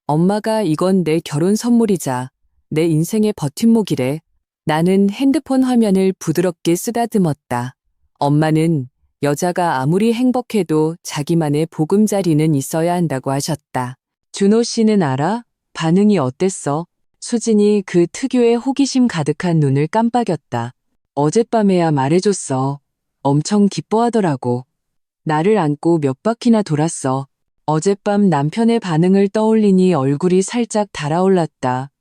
엄마가 이건 내 결혼 선물이자 내 인생의 버팀목이래. 나는 핸드폰 화면을 부드럽게 쓰다듬었다. 엄마는 여자가 아무리 행복해도 자기만의 보금자리는 있어야 한다고 하셨다. 준호 씨는 알아? 반응이 어땠어? 수진이 그 특유의 호기심 가득한 눈을 깜빡였다. 어젯밤에야 말해줬어. 엄청 기뻐하더라고. 나를 안고 몇 바퀴나 돌았어. 어젯밤 남편의 반응을 떠올리니 얼굴이 살짝 달아올랐다.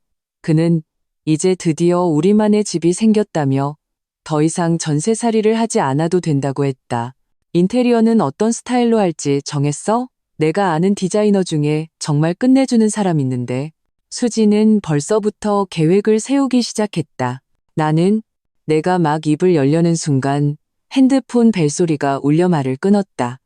그는 이제 드디어 우리만의 집이 생겼다며 더 이상 전세살이를 하지 않아도 된다고 했다. 인테리어는 어떤 스타일로 할지 정했어? 내가 아는 디자이너 중에 정말 끝내주는 사람 있는데. 수지는 벌써부터 계획을 세우기 시작했다. 나는 내가 막 입을 열려는 순간 핸드폰 벨소리가 울려 말을 끊었다.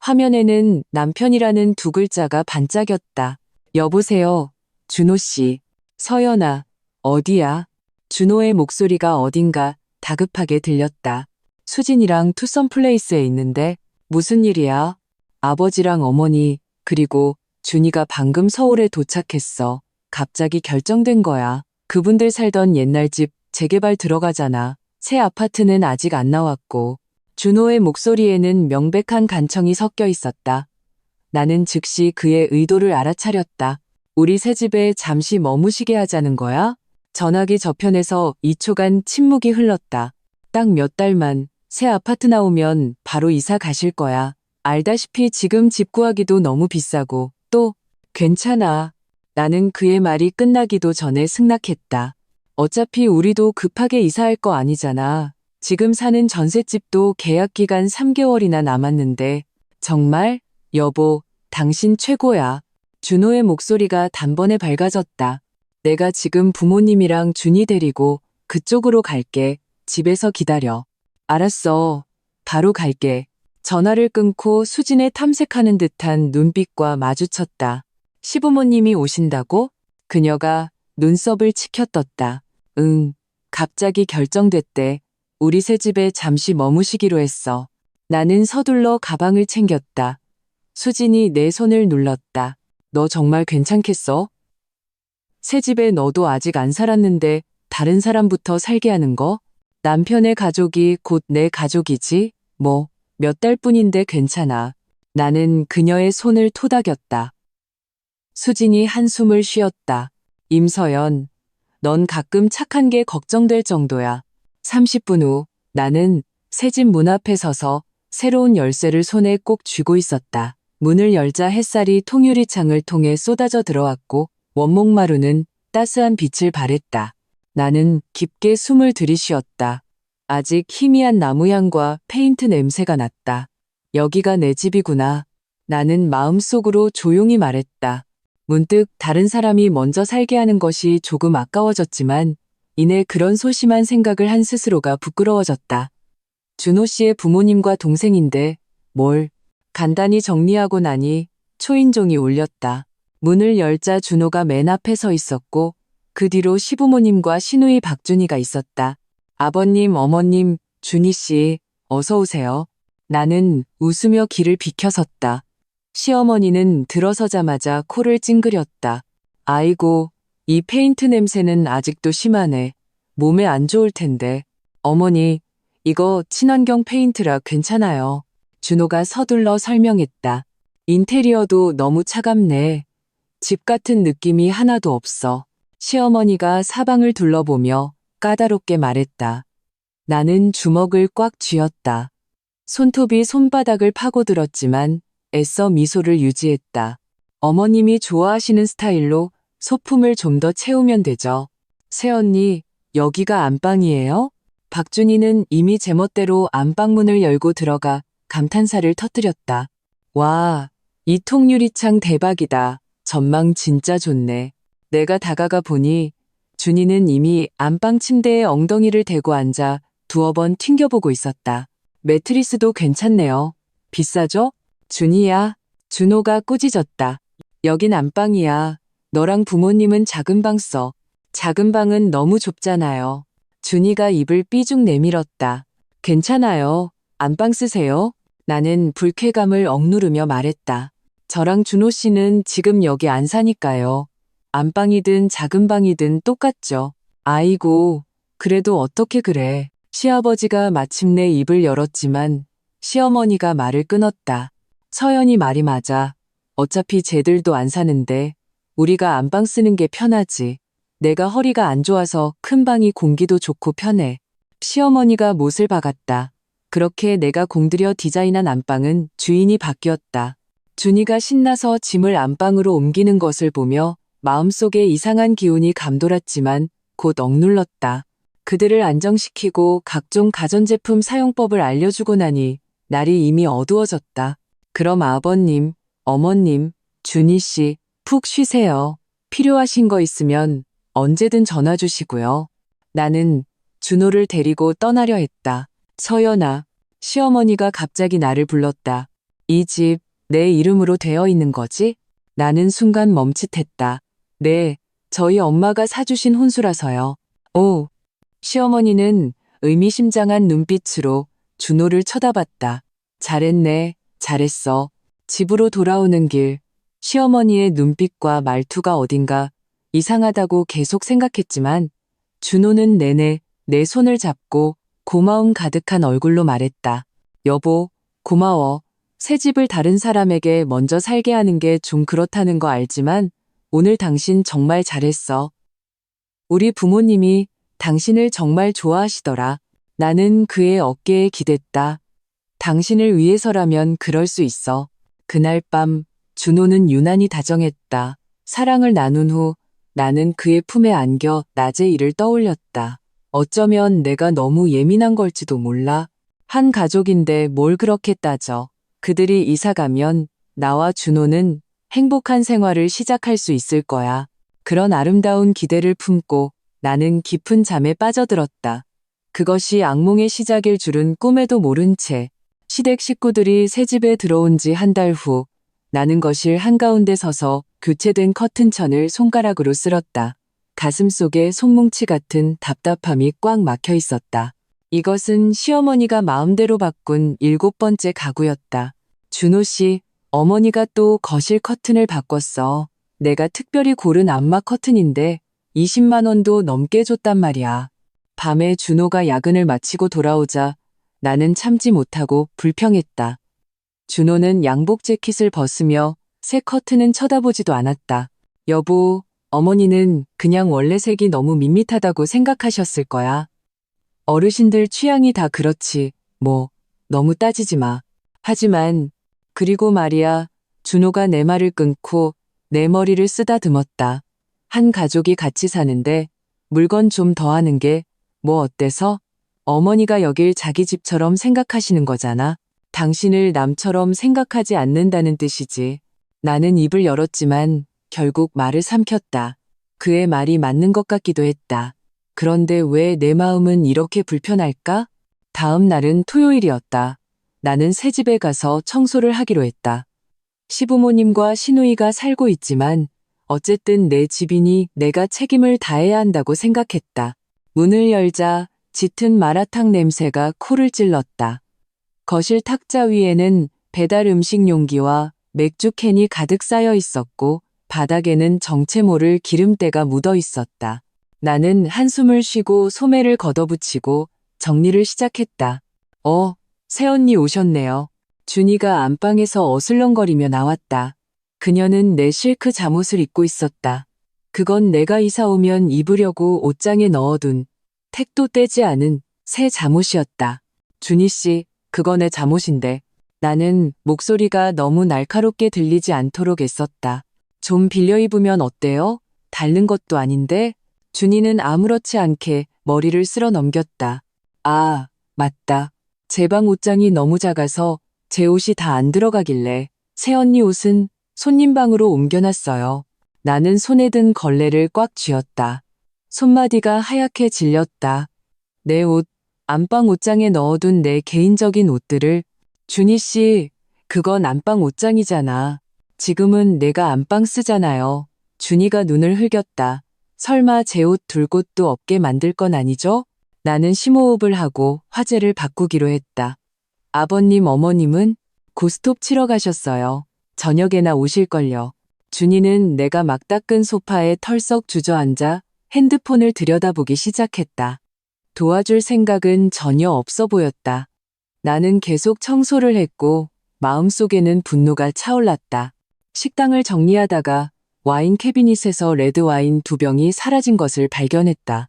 화면에는 남편이라는 두 글자가 반짝였다. 여보세요, 준호 씨. 서연아, 어디야? 준호의 목소리가 어딘가 다급하게 들렸다. 수진이랑 투썸 플레이스에 있는데 무슨 일이야? 아버지랑 어머니, 그리고 준이가 방금 서울에 도착했어. 갑자기 결정된 거야. 그분들 살던 옛날 집 재개발 들어가잖아. 새 아파트는 아직 안 나왔고. 준호의 목소리에는 명백한 간청이 섞여 있었다. 나는 즉시 그의 의도를 알아차렸다. 우리 새 집에 잠시 머무시게 하자는 거야? 전화기 저편에서 2초간 침묵이 흘렀다. 딱 몇 달만 새 아파트 나오면 바로 이사 가실 거야. 알다시피 지금 집 구하기도 너무 비싸고 또 괜찮아. 나는 그의 말이 끝나기도 전에 승낙했다. 어차피 우리도 급하게 이사할 거 아니잖아. 지금 사는 전셋집도 계약 기간 3개월이나 남았는데 정말? 여보, 당신 최고야. 준호의 목소리가 단번에 밝아졌다. 내가 지금 부모님이랑 준이 데리고 그쪽으로 갈게. 집에서 기다려. 알았어. 바로 갈게. 전화를 끊고 수진의 탐색하는 듯한 눈빛과 마주쳤다. 시부모님이 오신다고? 그녀가 눈썹을 치켜떴다. 응, 갑자기 결정됐대. 우리 새 집에 잠시 머무시기로 했어. 나는 서둘러 가방을 챙겼다. 수진이 내 손을 눌렀다. 너 정말 괜찮겠어? 새 집에 너도 아직 안 살았는데 다른 사람부터 살게 하는 거? 남편의 가족이 곧 내 가족이지? 뭐, 몇 달뿐인데 괜찮아. 나는 그녀의 손을 토닥였다. 수진이 한숨을 쉬었다. 임서연, 넌 가끔 착한 게 걱정될 정도야. 30분 후 나는 새 집 문 앞에 서서 새로운 열쇠를 손에 꼭 쥐고 있었다. 문을 열자 햇살이 통유리창을 통해 쏟아져 들어왔고 원목마루는 따스한 빛을 발했다. 나는 깊게 숨을 들이쉬었다. 아직 희미한 나무향과 페인트 냄새가 났다. 여기가 내 집이구나. 나는 마음속으로 조용히 말했다. 문득 다른 사람이 먼저 살게 하는 것이 조금 아까워졌지만 이내 그런 소심한 생각을 한 스스로가 부끄러워졌다. 준호 씨의 부모님과 동생인데 뭘. 간단히 정리하고 나니 초인종이 울렸다. 문을 열자 준호가 맨 앞에 서 있었고 그 뒤로 시부모님과 시누이 박준이가 있었다. 아버님, 어머님, 준희 씨, 어서 오세요. 나는 웃으며 길을 비켜섰다. 시어머니는 들어서자마자 코를 찡그렸다. 아이고, 이 페인트 냄새는 아직도 심하네. 몸에 안 좋을 텐데. 어머니, 이거 친환경 페인트라 괜찮아요. 준호가 서둘러 설명했다. 인테리어도 너무 차갑네. 집 같은 느낌이 하나도 없어. 시어머니가 사방을 둘러보며 까다롭게 말했다. 나는 주먹을 꽉 쥐었다. 손톱이 손바닥을 파고들었지만 애써 미소를 유지했다. 어머님이 좋아하시는 스타일로 소품을 좀 더 채우면 되죠. 새언니, 여기가 안방이에요? 박준희는 이미 제멋대로 안방문을 열고 들어가 감탄사를 터뜨렸다. 와, 이 통유리창 대박이다. 전망 진짜 좋네. 내가 다가가 보니 준이는 이미 안방 침대에 엉덩이를 대고 앉아 두어 번 튕겨보고 있었다. 매트리스도 괜찮네요. 비싸죠? 준이야. 준호가 꾸짖었다. 여긴 안방이야. 너랑 부모님은 작은 방 써. 작은 방은 너무 좁잖아요. 준이가 입을 삐죽 내밀었다. 괜찮아요. 안방 쓰세요. 나는 불쾌감을 억누르며 말했다. 저랑 준호 씨는 지금 여기 안 사니까요. 안방이든 작은 방이든 똑같죠. 아이고, 그래도 어떻게 그래. 시아버지가 마침내 입을 열었지만 시어머니가 말을 끊었다. 서연이 말이 맞아. 어차피 쟤들도 안 사는데 우리가 안방 쓰는 게 편하지. 내가 허리가 안 좋아서 큰 방이 공기도 좋고 편해. 시어머니가 못을 박았다. 그렇게 내가 공들여 디자인한 안방은 주인이 바뀌었다. 준이가 신나서 짐을 안방으로 옮기는 것을 보며 마음속에 이상한 기운이 감돌았지만 곧 억눌렀다. 그들을 안정시키고 각종 가전제품 사용법을 알려주고 나니 날이 이미 어두워졌다. 그럼 아버님, 어머님, 준희 씨, 푹 쉬세요. 필요하신 거 있으면 언제든 전화 주시고요. 나는 준호를 데리고 떠나려 했다. 서연아, 시어머니가 갑자기 나를 불렀다. 이 집 내 이름으로 되어 있는 거지? 나는 순간 멈칫했다. 네, 저희 엄마가 사주신 혼수라서요. 오, 시어머니는 의미심장한 눈빛으로 준호를 쳐다봤다. 잘했네, 잘했어. 집으로 돌아오는 길, 시어머니의 눈빛과 말투가 어딘가 이상하다고 계속 생각했지만 준호는 내내 내 손을 잡고 고마움 가득한 얼굴로 말했다. 여보, 고마워. 새 집을 다른 사람에게 먼저 살게 하는 게 좀 그렇다는 거 알지만 오늘 당신 정말 잘했어. 우리 부모님이 당신을 정말 좋아하시더라. 나는 그의 어깨에 기댔다. 당신을 위해서라면 그럴 수 있어. 그날 밤 준호는 유난히 다정했다. 사랑을 나눈 후 나는 그의 품에 안겨 낮의 일을 떠올렸다. 어쩌면 내가 너무 예민한 걸지도 몰라. 한 가족인데 뭘 그렇게 따져. 그들이 이사 가면 나와 준호는 행복한 생활을 시작할 수 있을 거야. 그런 아름다운 기대를 품고 나는 깊은 잠에 빠져들었다. 그것이 악몽의 시작일 줄은 꿈에도 모른 채 시댁 식구들이 새 집에 들어온 지 한 달 후 나는 거실 한가운데 서서 교체된 커튼천을 손가락으로 쓸었다. 가슴 속에 손뭉치 같은 답답함이 꽉 막혀 있었다. 이것은 시어머니가 마음대로 바꾼 7번째 가구였다. 준호 씨, 어머니가 또 거실 커튼을 바꿨어. 내가 특별히 고른 안마 커튼인데 20만 원도 넘게 줬단 말이야. 밤에 준호가 야근을 마치고 돌아오자 나는 참지 못하고 불평했다. 준호는 양복 재킷을 벗으며 새 커튼은 쳐다보지도 않았다. 여보, 어머니는 그냥 원래 색이 너무 밋밋하다고 생각하셨을 거야. 어르신들 취향이 다 그렇지. 뭐, 너무 따지지 마. 하지만, 그리고 말이야, 준호가 내 말을 끊고 내 머리를 쓰다듬었다. 한 가족이 같이 사는데 물건 좀 더 하는 게 뭐 어때서? 어머니가 여길 자기 집처럼 생각하시는 거잖아. 당신을 남처럼 생각하지 않는다는 뜻이지. 나는 입을 열었지만 결국 말을 삼켰다. 그의 말이 맞는 것 같기도 했다. 그런데 왜 내 마음은 이렇게 불편할까? 다음 날은 토요일이었다. 나는 새 집에 가서 청소를 하기로 했다. 시부모님과 시누이가 살고 있지만 어쨌든 내 집이니 내가 책임을 다해야 한다고 생각했다. 문을 열자 짙은 마라탕 냄새가 코를 찔렀다. 거실 탁자 위에는 배달 음식 용기와 맥주 캔이 가득 쌓여 있었고 바닥에는 정체 모를 기름때가 묻어 있었다. 나는 한숨을 쉬고 소매를 걷어붙이고 정리를 시작했다. 새언니 오셨네요. 준이가 안방에서 어슬렁거리며 나왔다. 그녀는 내 실크 잠옷을 입고 있었다. 그건 내가 이사 오면 입으려고 옷장에 넣어둔 택도 떼지 않은 새 잠옷이었다. 준희 씨, 그거 내 잠옷인데. 나는 목소리가 너무 날카롭게 들리지 않도록 애썼다. 좀 빌려 입으면 어때요? 닳는 것도 아닌데. 준이는 아무렇지 않게 머리를 쓸어 넘겼다. 아, 맞다. 제 방 옷장이 너무 작아서 제 옷이 다 안 들어가길래 새언니 옷은 손님 방으로 옮겨놨어요. 나는 손에 든 걸레를 꽉 쥐었다. 손마디가 하얗게 질렸다. 내 옷, 안방 옷장에 넣어둔 내 개인적인 옷들을. 준희 씨, 그건 안방 옷장이잖아. 지금은 내가 안방 쓰잖아요. 준이가 눈을 흘겼다. 설마 제 옷 둘 곳도 없게 만들 건 아니죠? 나는 심호흡을 하고 화제를 바꾸기로 했다. 아버님, 어머님은 고스톱 치러 가셨어요. 저녁에나 오실걸요. 준이는 내가 막 닦은 소파에 털썩 주저앉아 핸드폰을 들여다보기 시작했다. 도와줄 생각은 전혀 없어 보였다. 나는 계속 청소를 했고 마음속에는 분노가 차올랐다. 식당을 정리하다가 와인 캐비닛에서 레드와인 2병이 사라진 것을 발견했다.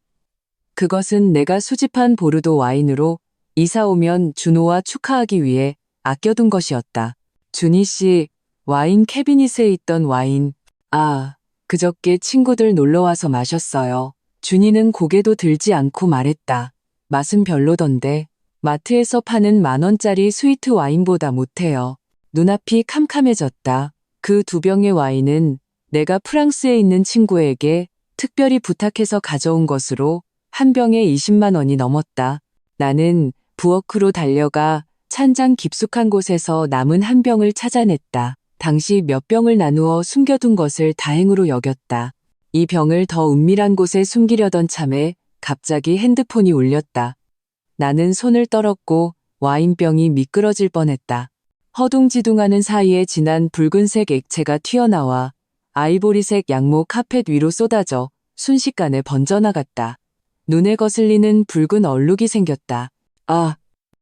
그것은 내가 수집한 보르도 와인으로 이사 오면 준호와 축하하기 위해 아껴둔 것이었다. 준희 씨, 와인 캐비닛에 있던 와인. 아, 그저께 친구들 놀러와서 마셨어요. 준희는 고개도 들지 않고 말했다. 맛은 별로던데 마트에서 파는 10,000원짜리 스위트 와인보다 못해요. 눈앞이 캄캄해졌다. 그 2병의 와인은 내가 프랑스에 있는 친구에게 특별히 부탁해서 가져온 것으로 한 병에 20만 원이 넘었다. 나는 부엌으로 달려가 찬장 깊숙한 곳에서 남은 한 병을 찾아냈다. 당시 몇 병을 나누어 숨겨둔 것을 다행으로 여겼다. 이 병을 더 은밀한 곳에 숨기려던 참에 갑자기 핸드폰이 울렸다. 나는 손을 떨었고 와인병이 미끄러질 뻔했다. 허둥지둥하는 사이에 진한 붉은색 액체가 튀어나와 아이보리색 양모 카펫 위로 쏟아져 순식간에 번져나갔다. 눈에 거슬리는 붉은 얼룩이 생겼다. 아!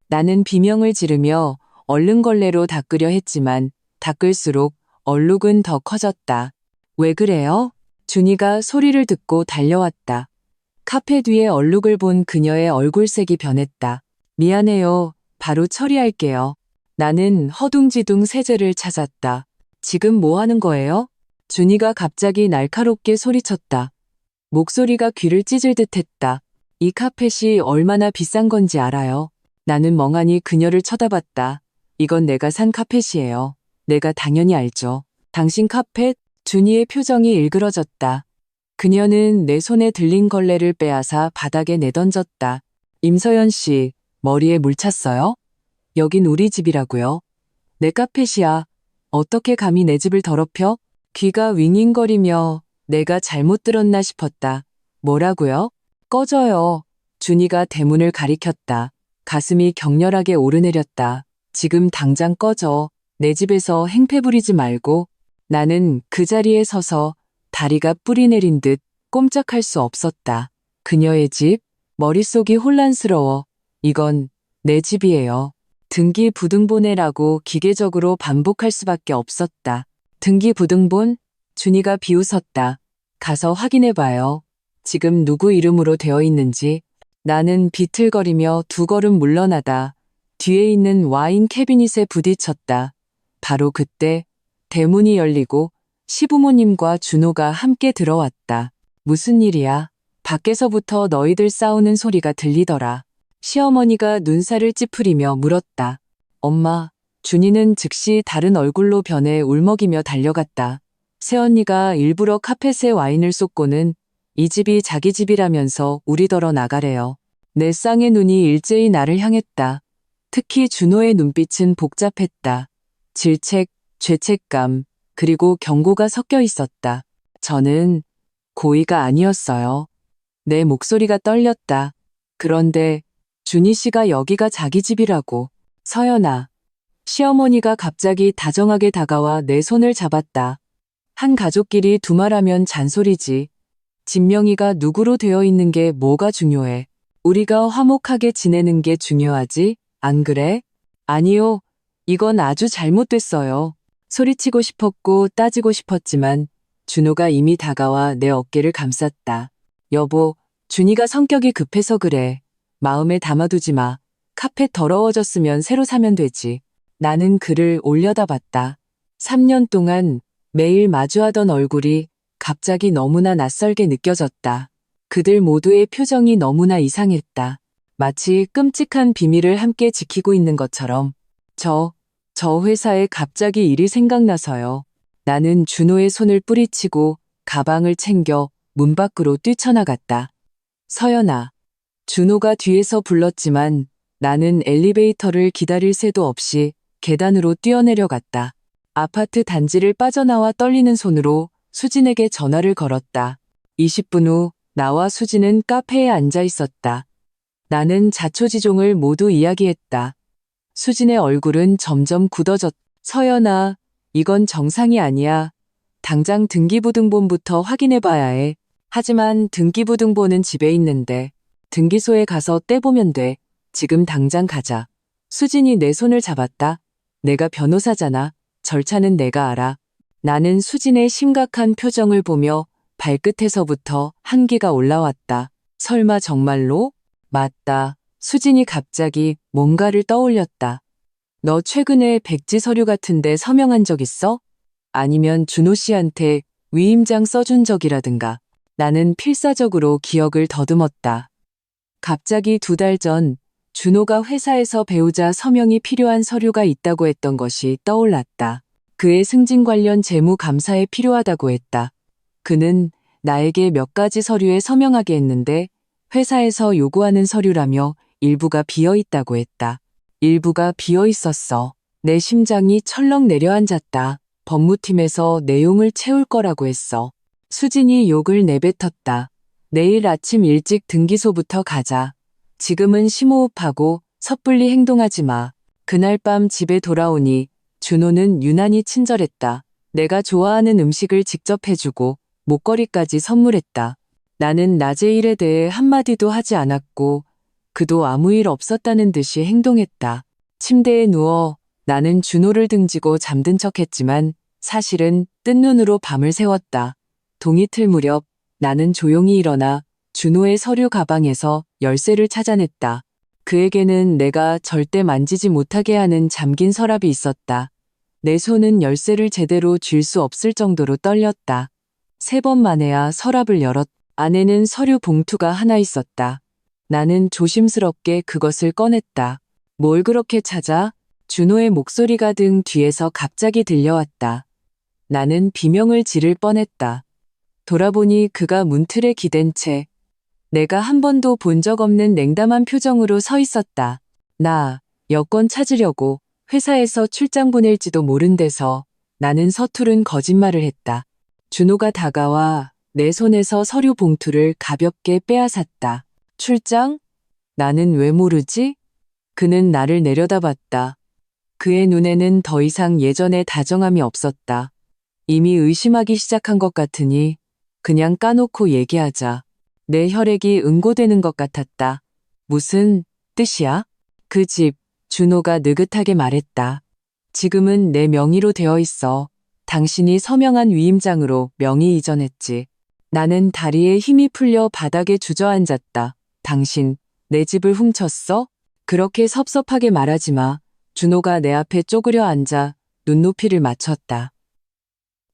나는 비명을 지르며 얼른 걸레로 닦으려 했지만 닦을수록 얼룩은 더 커졌다. 왜 그래요? 준이가 소리를 듣고 달려왔다. 카펫 위에 얼룩을 본 그녀의 얼굴색이 변했다. 미안해요. 바로 처리할게요. 나는 허둥지둥 세제를 찾았다. 지금 뭐 하는 거예요? 준이가 갑자기 날카롭게 소리쳤다. 목소리가 귀를 찢을 듯 했다. 이 카펫이 얼마나 비싼 건지 알아요? 나는 멍하니 그녀를 쳐다봤다. 이건 내가 산 카펫이에요. 내가 당연히 알죠. 당신 카펫? 준이의 표정이 일그러졌다. 그녀는 내 손에 들린 걸레를 빼앗아 바닥에 내던졌다. 임서연 씨, 머리에 물 찼어요? 여긴 우리 집이라고요. 내 카펫이야. 어떻게 감히 내 집을 더럽혀? 귀가 윙윙거리며 내가 잘못 들었나 싶었다. 뭐라고요? 꺼져요. 준이가 대문을 가리켰다. 가슴이 격렬하게 오르내렸다. 지금 당장 꺼져. 내 집에서 행패 부리지 말고. 나는 그 자리에 서서 다리가 뿌리 내린 듯 꼼짝할 수 없었다. 그녀의 집? 머릿속이 혼란스러워. 이건 내 집이에요. 등기부등본에라고 기계적으로 반복할 수밖에 없었다. 등기부등본? 준이가 비웃었다. 가서 확인해봐요. 지금 누구 이름으로 되어 있는지. 나는 비틀거리며 2걸음 물러나다 뒤에 있는 와인 캐비닛에 부딪혔다. 바로 그때 대문이 열리고 시부모님과 준호가 함께 들어왔다. 무슨 일이야? 밖에서부터 너희들 싸우는 소리가 들리더라. 시어머니가 눈살을 찌푸리며 물었다. 엄마, 준이는 즉시 다른 얼굴로 변해 울먹이며 달려갔다. 새언니가 일부러 카펫에 와인을 쏟고는 이 집이 자기 집이라면서 우리더러 나가래요. 내 쌍의 눈이 일제히 나를 향했다. 특히 준호의 눈빛은 복잡했다. 질책, 죄책감, 그리고 경고가 섞여 있었다. 저는 고의가 아니었어요. 내 목소리가 떨렸다. 그런데 준희 씨가 여기가 자기 집이라고. 서연아. 시어머니가 갑자기 다정하게 다가와 내 손을 잡았다. 한 가족끼리 두말하면 잔소리지. 진명이가 누구로 되어 있는 게 뭐가 중요해. 우리가 화목하게 지내는 게 중요하지, 안 그래? 아니요. 이건 아주 잘못됐어요. 소리치고 싶었고 따지고 싶었지만 준호가 이미 다가와 내 어깨를 감쌌다. 여보, 준이가 성격이 급해서 그래. 마음에 담아두지 마. 카펫 더러워졌으면 새로 사면 되지. 나는 그를 올려다봤다. 3년 동안 매일 마주하던 얼굴이 갑자기 너무나 낯설게 느껴졌다. 그들 모두의 표정이 너무나 이상했다. 마치 끔찍한 비밀을 함께 지키고 있는 것처럼. 저 회사에 갑자기 일이 생각나서요. 나는 준호의 손을 뿌리치고 가방을 챙겨 문 밖으로 뛰쳐나갔다. 서연아. 준호가 뒤에서 불렀지만 나는 엘리베이터를 기다릴 새도 없이 계단으로 뛰어내려갔다. 아파트 단지를 빠져나와 떨리는 손으로 수진에게 전화를 걸었다. 20분 후 나와 수진은 카페에 앉아 있었다. 나는 자초지종을 모두 이야기했다. 수진의 얼굴은 점점 굳어졌다. 서연아, 이건 정상이 아니야. 당장 등기부등본부터 확인해봐야 해. 하지만 등기부등본은 집에 있는데 등기소에 가서 떼보면 돼. 지금 당장 가자. 수진이 내 손을 잡았다. 내가 변호사잖아. 절차는 내가 알아. 나는 수진의 심각한 표정을 보며 발끝에서부터 한기가 올라왔다. 설마 정말로? 맞다. 수진이 갑자기 뭔가를 떠올렸다. 너 최근에 백지 서류 같은데 서명한 적 있어? 아니면 준호 씨한테 위임장 써준 적이라든가. 나는 필사적으로 기억을 더듬었다. 갑자기 2달 전 준호가 회사에서 배우자 서명이 필요한 서류가 있다고 했던 것이 떠올랐다. 그의 승진 관련 재무 감사에 필요하다고 했다. 그는 나에게 몇 가지 서류에 서명하게 했는데 회사에서 요구하는 서류라며 일부가 비어 있다고 했다. 일부가 비어 있었어. 내 심장이 철렁 내려앉았다. 법무팀에서 내용을 채울 거라고 했어. 수진이 욕을 내뱉었다. 내일 아침 일찍 등기소부터 가자. 지금은 심호흡하고 섣불리 행동하지 마. 그날 밤 집에 돌아오니 준호는 유난히 친절했다. 내가 좋아하는 음식을 직접 해주고 목걸이까지 선물했다. 나는 낮의 일에 대해 한마디도 하지 않았고 그도 아무 일 없었다는 듯이 행동했다. 침대에 누워 나는 준호를 등지고 잠든 척했지만 사실은 뜬 눈으로 밤을 새웠다. 동이틀 무렵 나는 조용히 일어나 준호의 서류 가방에서 열쇠를 찾아냈다. 그에게는 내가 절대 만지지 못하게 하는 잠긴 서랍이 있었다. 내 손은 열쇠를 제대로 쥘 수 없을 정도로 떨렸다. 3번 만에야 서랍을 열었. 안에는 서류 봉투가 하나 있었다. 나는 조심스럽게 그것을 꺼냈다. 뭘 그렇게 찾아? 준호의 목소리가 등 뒤에서 갑자기 들려왔다. 나는 비명을 지를 뻔했다. 돌아보니 그가 문틀에 기댄 채 내가 한 번도 본 적 없는 냉담한 표정으로 서 있었다. 나 여권 찾으려고 회사에서 출장 보낼지도 모른 데서 나는 서투른 거짓말을 했다. 준호가 다가와 내 손에서 서류 봉투를 가볍게 빼앗았다. 출장? 나는 왜 모르지? 그는 나를 내려다봤다. 그의 눈에는 더 이상 예전의 다정함이 없었다. 이미 의심하기 시작한 것 같으니 그냥 까놓고 얘기하자. 내 혈액이 응고되는 것 같았다. 무슨 뜻이야? 그 집, 준호가 느긋하게 말했다. 지금은 내 명의로 되어 있어. 당신이 서명한 위임장으로 명의 이전했지. 나는 다리에 힘이 풀려 바닥에 주저앉았다. 당신, 내 집을 훔쳤어? 그렇게 섭섭하게 말하지 마. 준호가 내 앞에 쪼그려 앉아 눈높이를 맞췄다.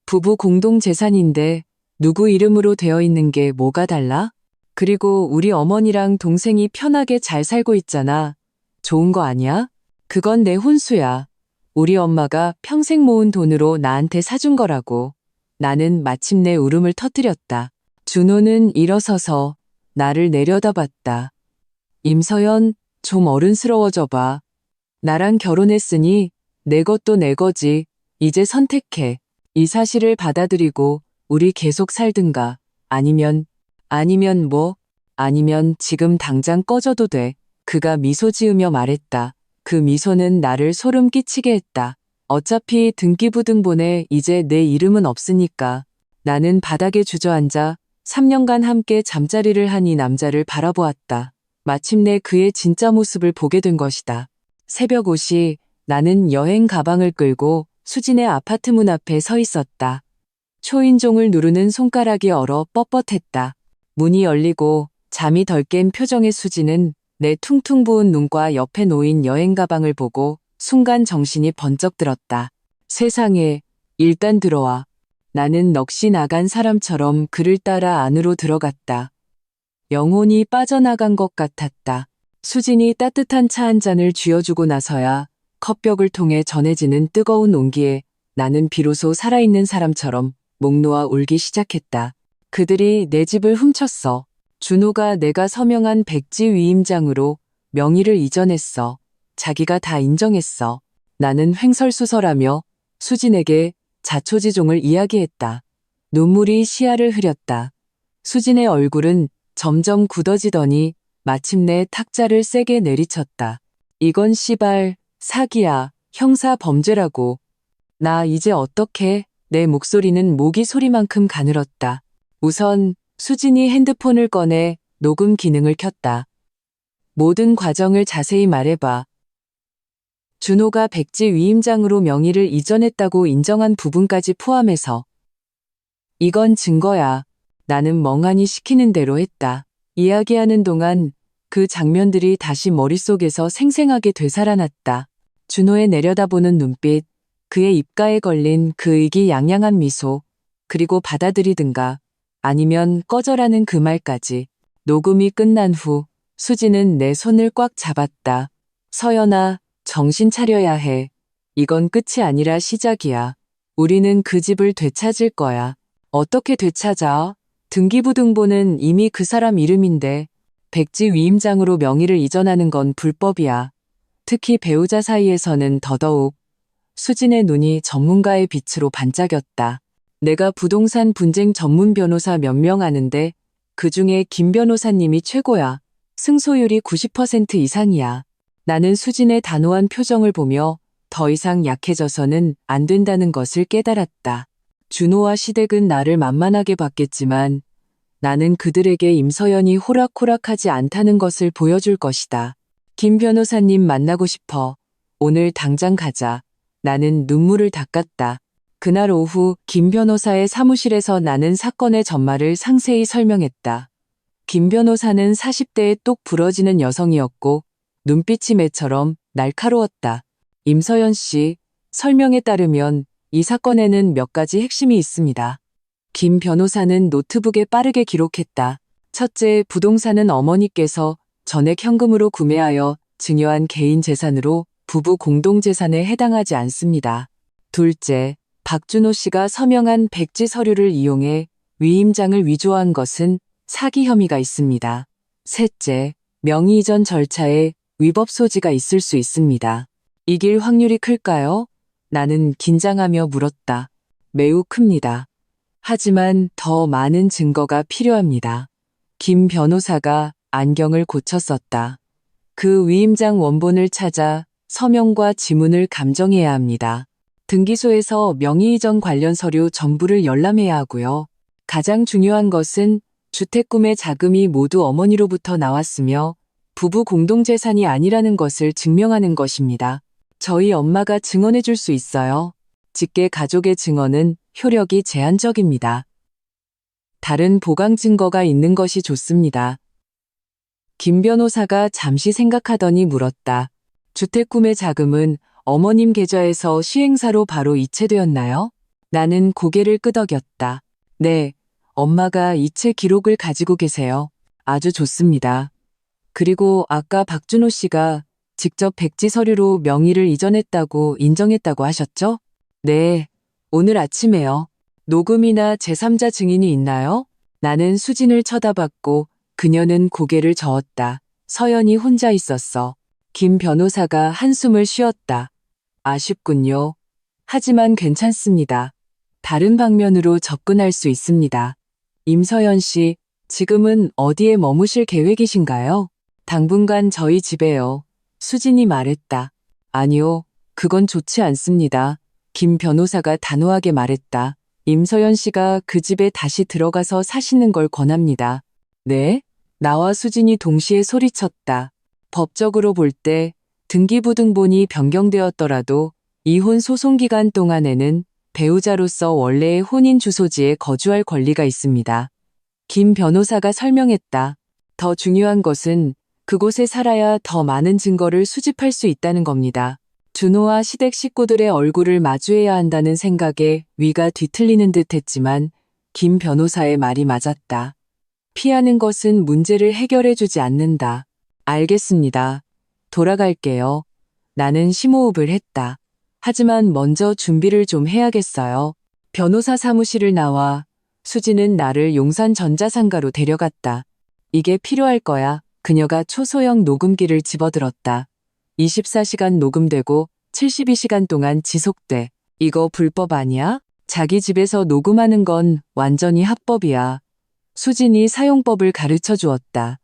부부 공동 재산인데 누구 이름으로 되어 있는 게 뭐가 달라? 그리고 우리 어머니랑 동생이 편하게 잘 살고 있잖아. 좋은 거 아니야? 그건 내 혼수야. 우리 엄마가 평생 모은 돈으로 나한테 사준 거라고. 나는 마침내 울음을 터뜨렸다. 준호는 일어서서 나를 내려다봤다. 임서연, 좀 어른스러워져 봐. 나랑 결혼했으니 내 것도 내 거지. 이제 선택해. 이 사실을 받아들이고 우리 계속 살든가. 아니면 뭐? 아니면 지금 당장 꺼져도 돼. 그가 미소 지으며 말했다. 그 미소는 나를 소름 끼치게 했다. 어차피 등기부등본에 이제 내 이름은 없으니까. 나는 바닥에 주저앉아 3년간 함께 잠자리를 한 이 남자를 바라보았다. 마침내 그의 진짜 모습을 보게 된 것이다. 새벽 5시 나는 여행 가방을 끌고 수진의 아파트 문 앞에 서 있었다. 초인종을 누르는 손가락이 얼어 뻣뻣했다. 문이 열리고 잠이 덜 깬 표정의 수진은 내 퉁퉁 부은 눈과 옆에 놓인 여행 가방을 보고 순간 정신이 번쩍 들었다. 세상에, 일단 들어와. 나는 넋이 나간 사람처럼 그를 따라 안으로 들어갔다. 영혼이 빠져나간 것 같았다. 수진이 따뜻한 차 한 잔을 쥐어주고 나서야 컵벽을 통해 전해지는 뜨거운 온기에 나는 비로소 살아있는 사람처럼 목 놓아 울기 시작했다. 그들이 내 집을 훔쳤어. 준호가 내가 서명한 백지 위임장으로 명의를 이전했어. 자기가 다 인정했어. 나는 횡설수설하며 수진에게 자초지종을 이야기했다. 눈물이 시야를 흐렸다. 수진의 얼굴은 점점 굳어지더니 마침내 탁자를 세게 내리쳤다. 이건 씨발 사기야. 형사 범죄라고. 나 이제 어떡해? 내 목소리는 모기 소리만큼 가늘었다. 우선 수진이 핸드폰을 꺼내 녹음 기능을 켰다. 모든 과정을 자세히 말해봐. 준호가 백지 위임장으로 명의를 이전했다고 인정한 부분까지 포함해서. 이건 증거야. 나는 멍하니 시키는 대로 했다. 이야기하는 동안 그 장면들이 다시 머릿속에서 생생하게 되살아났다. 준호의 내려다보는 눈빛, 그의 입가에 걸린 그 의기양양한 미소, 그리고 받아들이든가 아니면 꺼져라는 그 말까지. 녹음이 끝난 후 수지는 내 손을 꽉 잡았다. 서연아, 정신 차려야 해. 이건 끝이 아니라 시작이야. 우리는 그 집을 되찾을 거야. 어떻게 되찾아? 등기부등본은 이미 그 사람 이름인데 백지 위임장으로 명의를 이전하는 건 불법이야. 특히 배우자 사이에서는 더더욱. 수진의 눈이 전문가의 빛으로 반짝였다. 내가 부동산 분쟁 전문 변호사 몇 명 아는데 그중에 김 변호사님이 최고야. 승소율이 90% 이상이야. 나는 수진의 단호한 표정을 보며 더 이상 약해져서는 안 된다는 것을 깨달았다. 준호와 시댁은 나를 만만하게 봤겠지만 나는 그들에게 임서연이 호락호락하지 않다는 것을 보여줄 것이다. 김 변호사님 만나고 싶어. 오늘 당장 가자. 나는 눈물을 닦았다. 그날 오후 김 변호사의 사무실에서 나는 사건의 전말을 상세히 설명했다. 김 변호사는 40대의 똑 부러지는 여성이었고 눈빛이 매처럼 날카로웠다. 임서연 씨, 설명에 따르면 이 사건에는 몇 가지 핵심이 있습니다. 김 변호사는 노트북에 빠르게 기록했다. 첫째, 부동산은 어머니께서 전액 현금으로 구매하여 증여한 개인 재산으로 부부 공동재산에 해당하지 않습니다. 둘째, 박준호 씨가 서명한 백지 서류를 이용해 위임장을 위조한 것은 사기 혐의가 있습니다. 셋째, 명의 이전 절차에 위법 소지가 있을 수 있습니다. 이길 확률이 클까요? 나는 긴장하며 물었다. 매우 큽니다. 하지만 더 많은 증거가 필요합니다. 김 변호사가 안경을 고쳤었다. 그 위임장 원본을 찾아 서명과 지문을 감정해야 합니다. 등기소에서 명의 이전 관련 서류 전부를 열람해야 하고요. 가장 중요한 것은 주택구매 자금이 모두 어머니로부터 나왔으며 부부 공동재산이 아니라는 것을 증명하는 것입니다. 저희 엄마가 증언해 줄 수 있어요. 직계 가족의 증언은 효력이 제한적입니다. 다른 보강 증거가 있는 것이 좋습니다. 김 변호사가 잠시 생각하더니 물었다. 주택구매 자금은 어머님 계좌에서 시행사로 바로 이체되었나요? 나는 고개를 끄덕였다. 네, 엄마가 이체 기록을 가지고 계세요. 아주 좋습니다. 그리고 아까 박준호 씨가 직접 백지 서류로 명의를 이전했다고 인정했다고 하셨죠? 네, 오늘 아침에요. 녹음이나 제3자 증인이 있나요? 나는 수진을 쳐다봤고 그녀는 고개를 저었다. 서연이 혼자 있었어. 김 변호사가 한숨을 쉬었다. 아쉽군요. 하지만 괜찮습니다. 다른 방면으로 접근할 수 있습니다. 임서연 씨, 지금은 어디에 머무실 계획이신가요? 당분간 저희 집에요. 수진이 말했다. 아니요, 그건 좋지 않습니다. 김 변호사가 단호하게 말했다. 임서연 씨가 그 집에 다시 들어가서 사시는 걸 권합니다. 네? 나와 수진이 동시에 소리쳤다. 법적으로 볼 때 등기부등본이 변경되었더라도 이혼 소송 기간 동안에는 배우자로서 원래의 혼인 주소지에 거주할 권리가 있습니다. 김 변호사가 설명했다. 더 중요한 것은 그곳에 살아야 더 많은 증거를 수집할 수 있다는 겁니다. 준호와 시댁 식구들의 얼굴을 마주해야 한다는 생각에 위가 뒤틀리는 듯 했지만 김 변호사의 말이 맞았다. 피하는 것은 문제를 해결해 주지 않는다. 알겠습니다. 돌아갈게요. 나는 심호흡을 했다. 하지만 먼저 준비를 좀 해야겠어요. 변호사 사무실을 나와 수지는 나를 용산 전자상가로 데려갔다. 이게 필요할 거야. 그녀가 초소형 녹음기를 집어들었다. 24시간 녹음되고 72시간 동안 지속돼. 이거 불법 아니야? 자기 집에서 녹음하는 건 완전히 합법이야. 수진이 사용법을 가르쳐 주었다.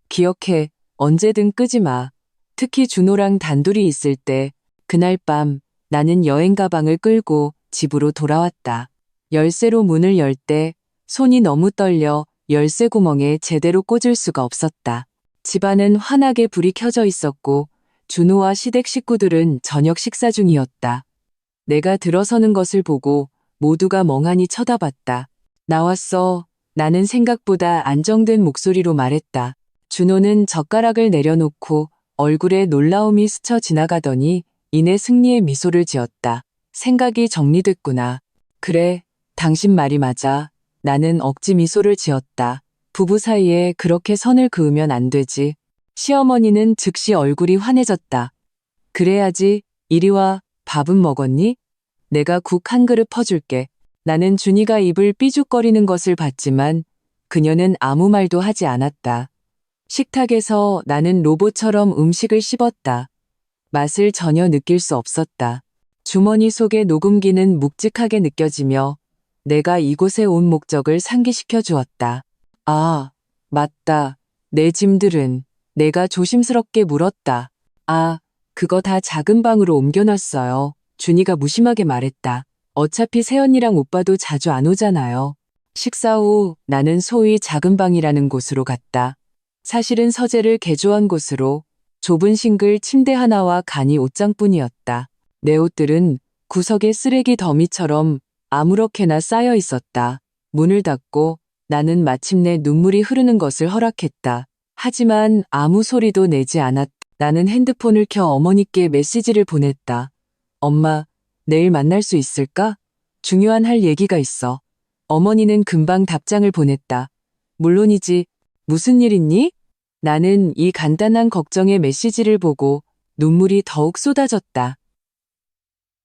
기억해, 언제든 끄지 마. 특히 준호랑 단둘이 있을 때, 그날 밤 나는 여행 가방을 끌고 집으로 돌아왔다. 열쇠로 문을 열 때 손이 너무 떨려 열쇠 구멍에 제대로 꽂을 수가 없었다. 집안은 환하게 불이 켜져 있었고 준호와 시댁 식구들은 저녁 식사 중이었다. 내가 들어서는 것을 보고 모두가 멍하니 쳐다봤다. 나왔어. 나는 생각보다 안정된 목소리로 말했다. 준호는 젓가락을 내려놓고 얼굴에 놀라움이 스쳐 지나가더니 이내 승리의 미소를 지었다. 생각이 정리됐구나. 그래, 당신 말이 맞아. 나는 억지 미소를 지었다. 부부 사이에 그렇게 선을 그으면 안 되지. 시어머니는 즉시 얼굴이 환해졌다. 그래야지. 이리 와. 밥은 먹었니? 내가 국 한 그릇 퍼줄게. 나는 준이가 입을 삐죽거리는 것을 봤지만 그녀는 아무 말도 하지 않았다. 식탁에서 나는 로봇처럼 음식을 씹었다. 맛을 전혀 느낄 수 없었다. 주머니 속의 녹음기는 묵직하게 느껴지며 내가 이곳에 온 목적을 상기시켜 주었다. 아, 맞다. 내 짐들은 내가 조심스럽게 물었다. 아, 그거 다 작은 방으로 옮겨놨어요. 준이가 무심하게 말했다. 어차피 새언니랑 오빠도 자주 안 오잖아요. 식사 후 나는 소위 작은 방이라는 곳으로 갔다. 사실은 서재를 개조한 곳으로 좁은 싱글 침대 하나와 간이 옷장뿐이었다. 내 옷들은 구석에 쓰레기 더미처럼 아무렇게나 쌓여 있었다. 문을 닫고 나는 마침내 눈물이 흐르는 것을 허락했다. 하지만 아무 소리도 내지 않았다. 나는 핸드폰을 켜 어머니께 메시지를 보냈다. 엄마, 내일 만날 수 있을까? 중요한 할 얘기가 있어. 어머니는 금방 답장을 보냈다. 물론이지. 무슨 일 있니? 나는 이 간단한 걱정의 메시지를 보고 눈물이 더욱 쏟아졌다.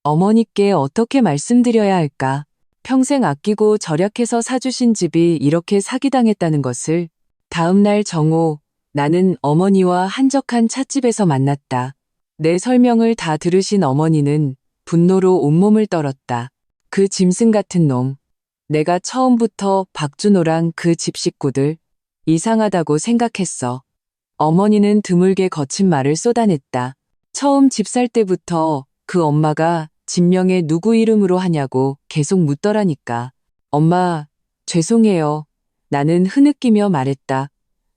어머니께 어떻게 말씀드려야 할까? 평생 아끼고 절약해서 사주신 집이 이렇게 사기당했다는 것을. 다음 날 정오, 나는 어머니와 한적한 찻집에서 만났다. 내 설명을 다 들으신 어머니는 분노로 온몸을 떨었다. 그 짐승 같은 놈. 내가 처음부터 박준호랑 그 집 식구들 이상하다고 생각했어. 어머니는 드물게 거친 말을 쏟아냈다. 처음 집 살 때부터 그 엄마가 진명에 누구 이름으로 하냐고 계속 묻더라니까. 엄마, 죄송해요. 나는 흐느끼며 말했다.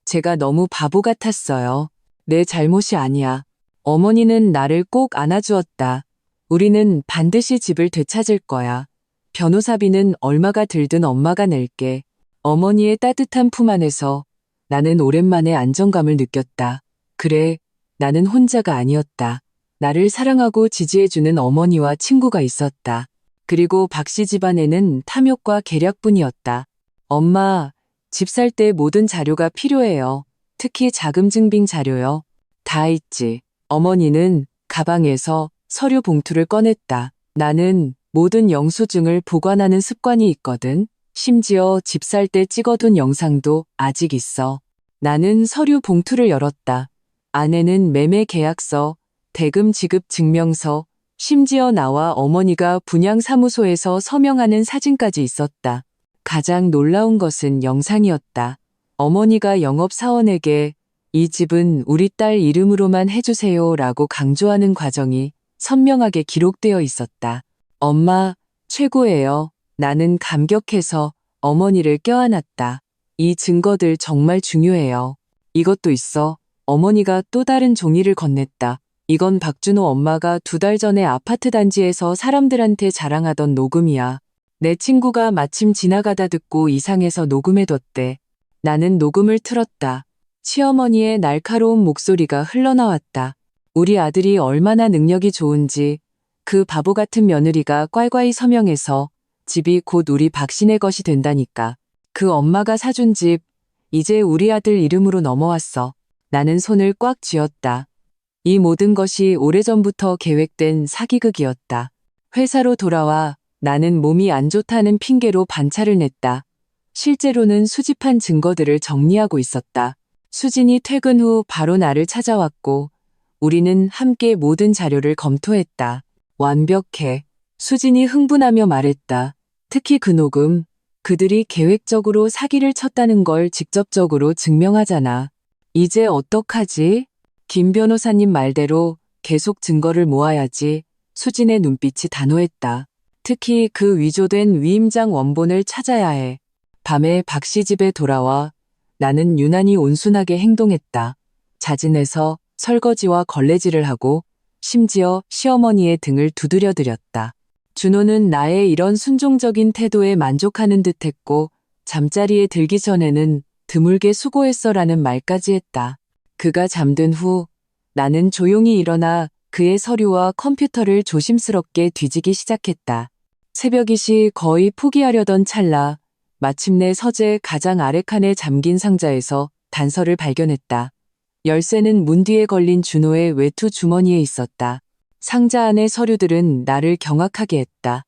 제가 너무 바보 같았어요. 내 잘못이 아니야. 어머니는 나를 꼭 안아주었다. 우리는 반드시 집을 되찾을 거야. 변호사비는 얼마가 들든 엄마가 낼게. 어머니의 따뜻한 품 안에서 나는 오랜만에 안정감을 느꼈다. 그래, 나는 혼자가 아니었다. 나를 사랑하고 지지해주는 어머니와 친구가 있었다. 그리고 박씨 집안에는 탐욕과 계략뿐이었다. 엄마, 집 살 때 모든 자료가 필요해요. 특히 자금 증빙 자료요. 다 있지. 어머니는 가방에서 서류 봉투를 꺼냈다. 나는 모든 영수증을 보관하는 습관이 있거든. 심지어 집 살 때 찍어둔 영상도 아직 있어. 나는 서류 봉투를 열었다. 안에는 매매 계약서, 대금 지급 증명서, 심지어 나와 어머니가 분양사무소에서 서명하는 사진까지 있었다. 가장 놀라운 것은 영상이었다. 어머니가 영업사원에게 이 집은 우리 딸 이름으로만 해주세요 라고 강조하는 과정이 선명하게 기록되어 있었다. 엄마, 최고예요. 나는 감격해서 어머니를 껴안았다. 이 증거들 정말 중요해요. 이것도 있어. 어머니가 또 다른 종이를 건넸다. 이건 박준호 엄마가 2달 전에 아파트 단지에서 사람들한테 자랑하던 녹음이야. 내 친구가 마침 지나가다 듣고 이상해서 녹음해뒀대. 나는 녹음을 틀었다. 시어머니의 날카로운 목소리가 흘러나왔다. 우리 아들이 얼마나 능력이 좋은지 그 바보 같은 며느리가 꽐꽐이 서명해서 집이 곧 우리 박신의 것이 된다니까. 그 엄마가 사준 집, 이제 우리 아들 이름으로 넘어왔어. 나는 손을 꽉 쥐었다. 이 모든 것이 오래전부터 계획된 사기극이었다. 회사로 돌아와 나는 몸이 안 좋다는 핑계로 반차를 냈다. 실제로는 수집한 증거들을 정리하고 있었다. 수진이 퇴근 후 바로 나를 찾아왔고 우리는 함께 모든 자료를 검토했다. 완벽해. 수진이 흥분하며 말했다. 특히 그 녹음, 그들이 계획적으로 사기를 쳤다는 걸 직접적으로 증명하잖아. 이제 어떡하지? 김 변호사님 말대로 계속 증거를 모아야지. 수진의 눈빛이 단호했다. 특히 그 위조된 위임장 원본을 찾아야 해. 밤에 박 씨 집에 돌아와 나는 유난히 온순하게 행동했다. 자진해서 설거지와 걸레질을 하고 심지어 시어머니의 등을 두드려드렸다. 준호는 나의 이런 순종적인 태도에 만족하는 듯했고 잠자리에 들기 전에는 드물게 수고했어라는 말까지 했다. 그가 잠든 후 나는 조용히 일어나 그의 서류와 컴퓨터를 조심스럽게 뒤지기 시작했다. 새벽이시 거의 포기하려던 찰나 마침내 서재 가장 아래 칸에 잠긴 상자에서 단서를 발견했다. 열쇠는 문 뒤에 걸린 준호의 외투 주머니에 있었다. 상자 안의 서류들은 나를 경악하게 했다.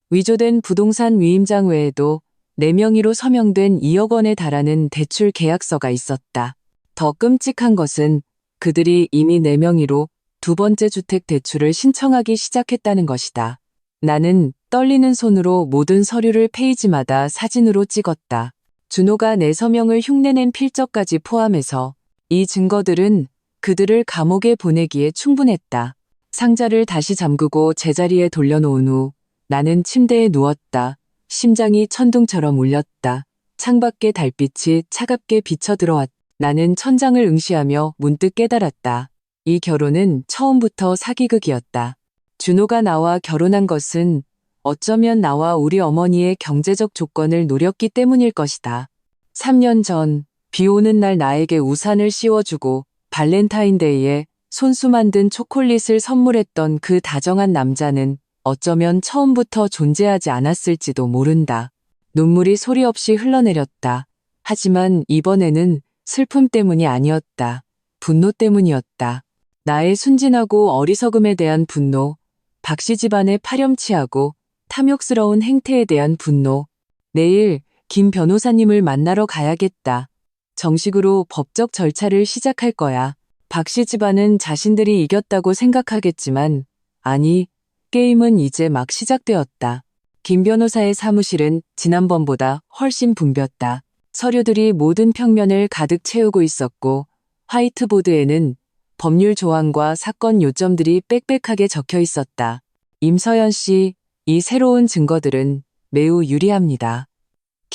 위조된 부동산 위임장 외에도 내 명의로 서명된 2억 원에 달하는 대출 계약서가 있었다. 더 끔찍한 것은 그들이 이미 내 명의로 두 번째 주택 대출을 신청하기 시작했다는 것이다. 나는 떨리는 손으로 모든 서류를 페이지마다 사진으로 찍었다. 준호가 내 서명을 흉내낸 필적까지 포함해서 이 증거들은 그들을 감옥에 보내기에 충분했다. 상자를 다시 잠그고 제자리에 돌려놓은 후 나는 침대에 누웠다. 심장이 천둥처럼 울렸다. 창밖의 달빛이 차갑게 비쳐 들어왔다. 나는 천장을 응시하며 문득 깨달았다. 이 결혼은 처음부터 사기극이었다. 준호가 나와 결혼한 것은 어쩌면 나와 우리 어머니의 경제적 조건을 노렸기 때문일 것이다. 3년 전 비 오는 날 나에게 우산을 씌워주고 발렌타인데이에 손수 만든 초콜릿을 선물했던 그 다정한 남자는 어쩌면 처음부터 존재하지 않았을지도 모른다. 눈물이 소리 없이 흘러내렸다. 하지만 이번에는 슬픔 때문이 아니었다. 분노 때문이었다. 나의 순진하고 어리석음에 대한 분노, 박씨 집안의 파렴치하고 탐욕스러운 행태에 대한 분노. 내일 김 변호사님을 만나러 가야겠다. 정식으로 법적 절차를 시작할 거야. 박씨 집안은 자신들이 이겼다고 생각하겠지만 아니, 게임은 이제 막 시작되었다. 김 변호사의 사무실은 지난번보다 훨씬 붐볐다. 서류들이 모든 평면을 가득 채우고 있었고 화이트보드에는 법률 조항과 사건 요점들이 빽빽하게 적혀 있었다. 임서연 씨, 이 새로운 증거들은 매우 유리합니다.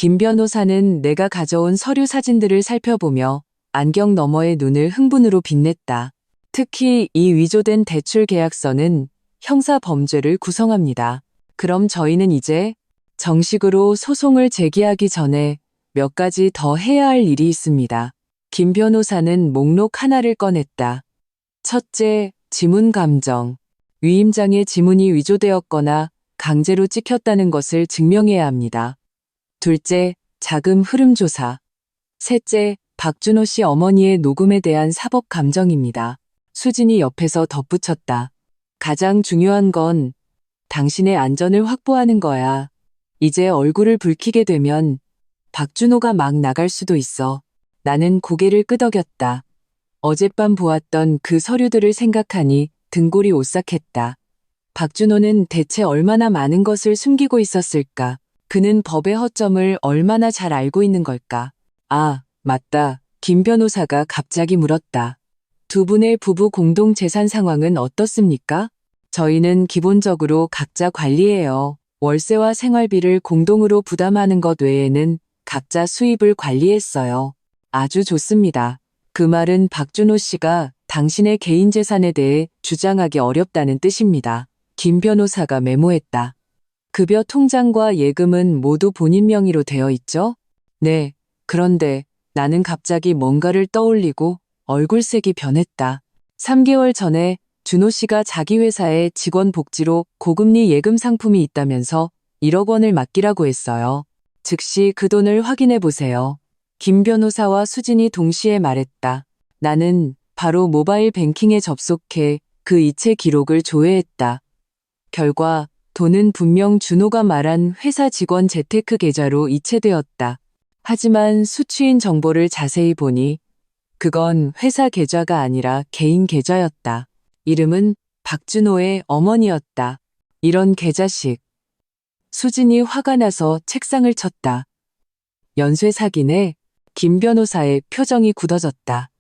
김 변호사는 내가 가져온 서류 사진들을 살펴보며 안경 너머의 눈을 흥분으로 빛냈다. 특히 이 위조된 대출 계약서는 형사 범죄를 구성합니다. 그럼 저희는 이제 정식으로 소송을 제기하기 전에 몇 가지 더 해야 할 일이 있습니다. 김 변호사는 목록 하나를 꺼냈다. 첫째, 지문 감정. 위임장의 지문이 위조되었거나 강제로 찍혔다는 것을 증명해야 합니다. 둘째, 자금 흐름 조사. 셋째, 박준호 씨 어머니의 녹음에 대한 사법 감정입니다. 수진이 옆에서 덧붙였다. 가장 중요한 건 당신의 안전을 확보하는 거야. 이제 얼굴을 붉히게 되면 박준호가 막 나갈 수도 있어. 나는 고개를 끄덕였다. 어젯밤 보았던 그 서류들을 생각하니 등골이 오싹했다. 박준호는 대체 얼마나 많은 것을 숨기고 있었을까? 그는 법의 허점을 얼마나 잘 알고 있는 걸까? 아, 맞다. 김 변호사가 갑자기 물었다. 두 분의 부부 공동 재산 상황은 어떻습니까? 저희는 기본적으로 각자 관리해요. 월세와 생활비를 공동으로 부담하는 것 외에는 각자 수입을 관리했어요. 아주 좋습니다. 그 말은 박준호 씨가 당신의 개인 재산에 대해 주장하기 어렵다는 뜻입니다. 김 변호사가 메모했다. 급여 통장과 예금은 모두 본인 명의로 되어 있죠? 네. 그런데 나는 갑자기 뭔가를 떠올리고 얼굴색이 변했다. 3개월 전에 준호 씨가 자기 회사에 직원 복지로 고금리 예금 상품이 있다면서 1억 원을 맡기라고 했어요. 즉시 그 돈을 확인해 보세요. 김 변호사와 수진이 동시에 말했다. 나는 바로 모바일 뱅킹에 접속해 그 이체 기록을 조회했다. 결과 돈은 분명 준호가 말한 회사 직원 재테크 계좌로 이체되었다. 하지만 수취인 정보를 자세히 보니 그건 회사 계좌가 아니라 개인 계좌였다. 이름은 박준호의 어머니였다. 이런 계좌식. 수진이 화가 나서 책상을 쳤다. 연쇄 사기네. 김 변호사의 표정이 굳어졌다.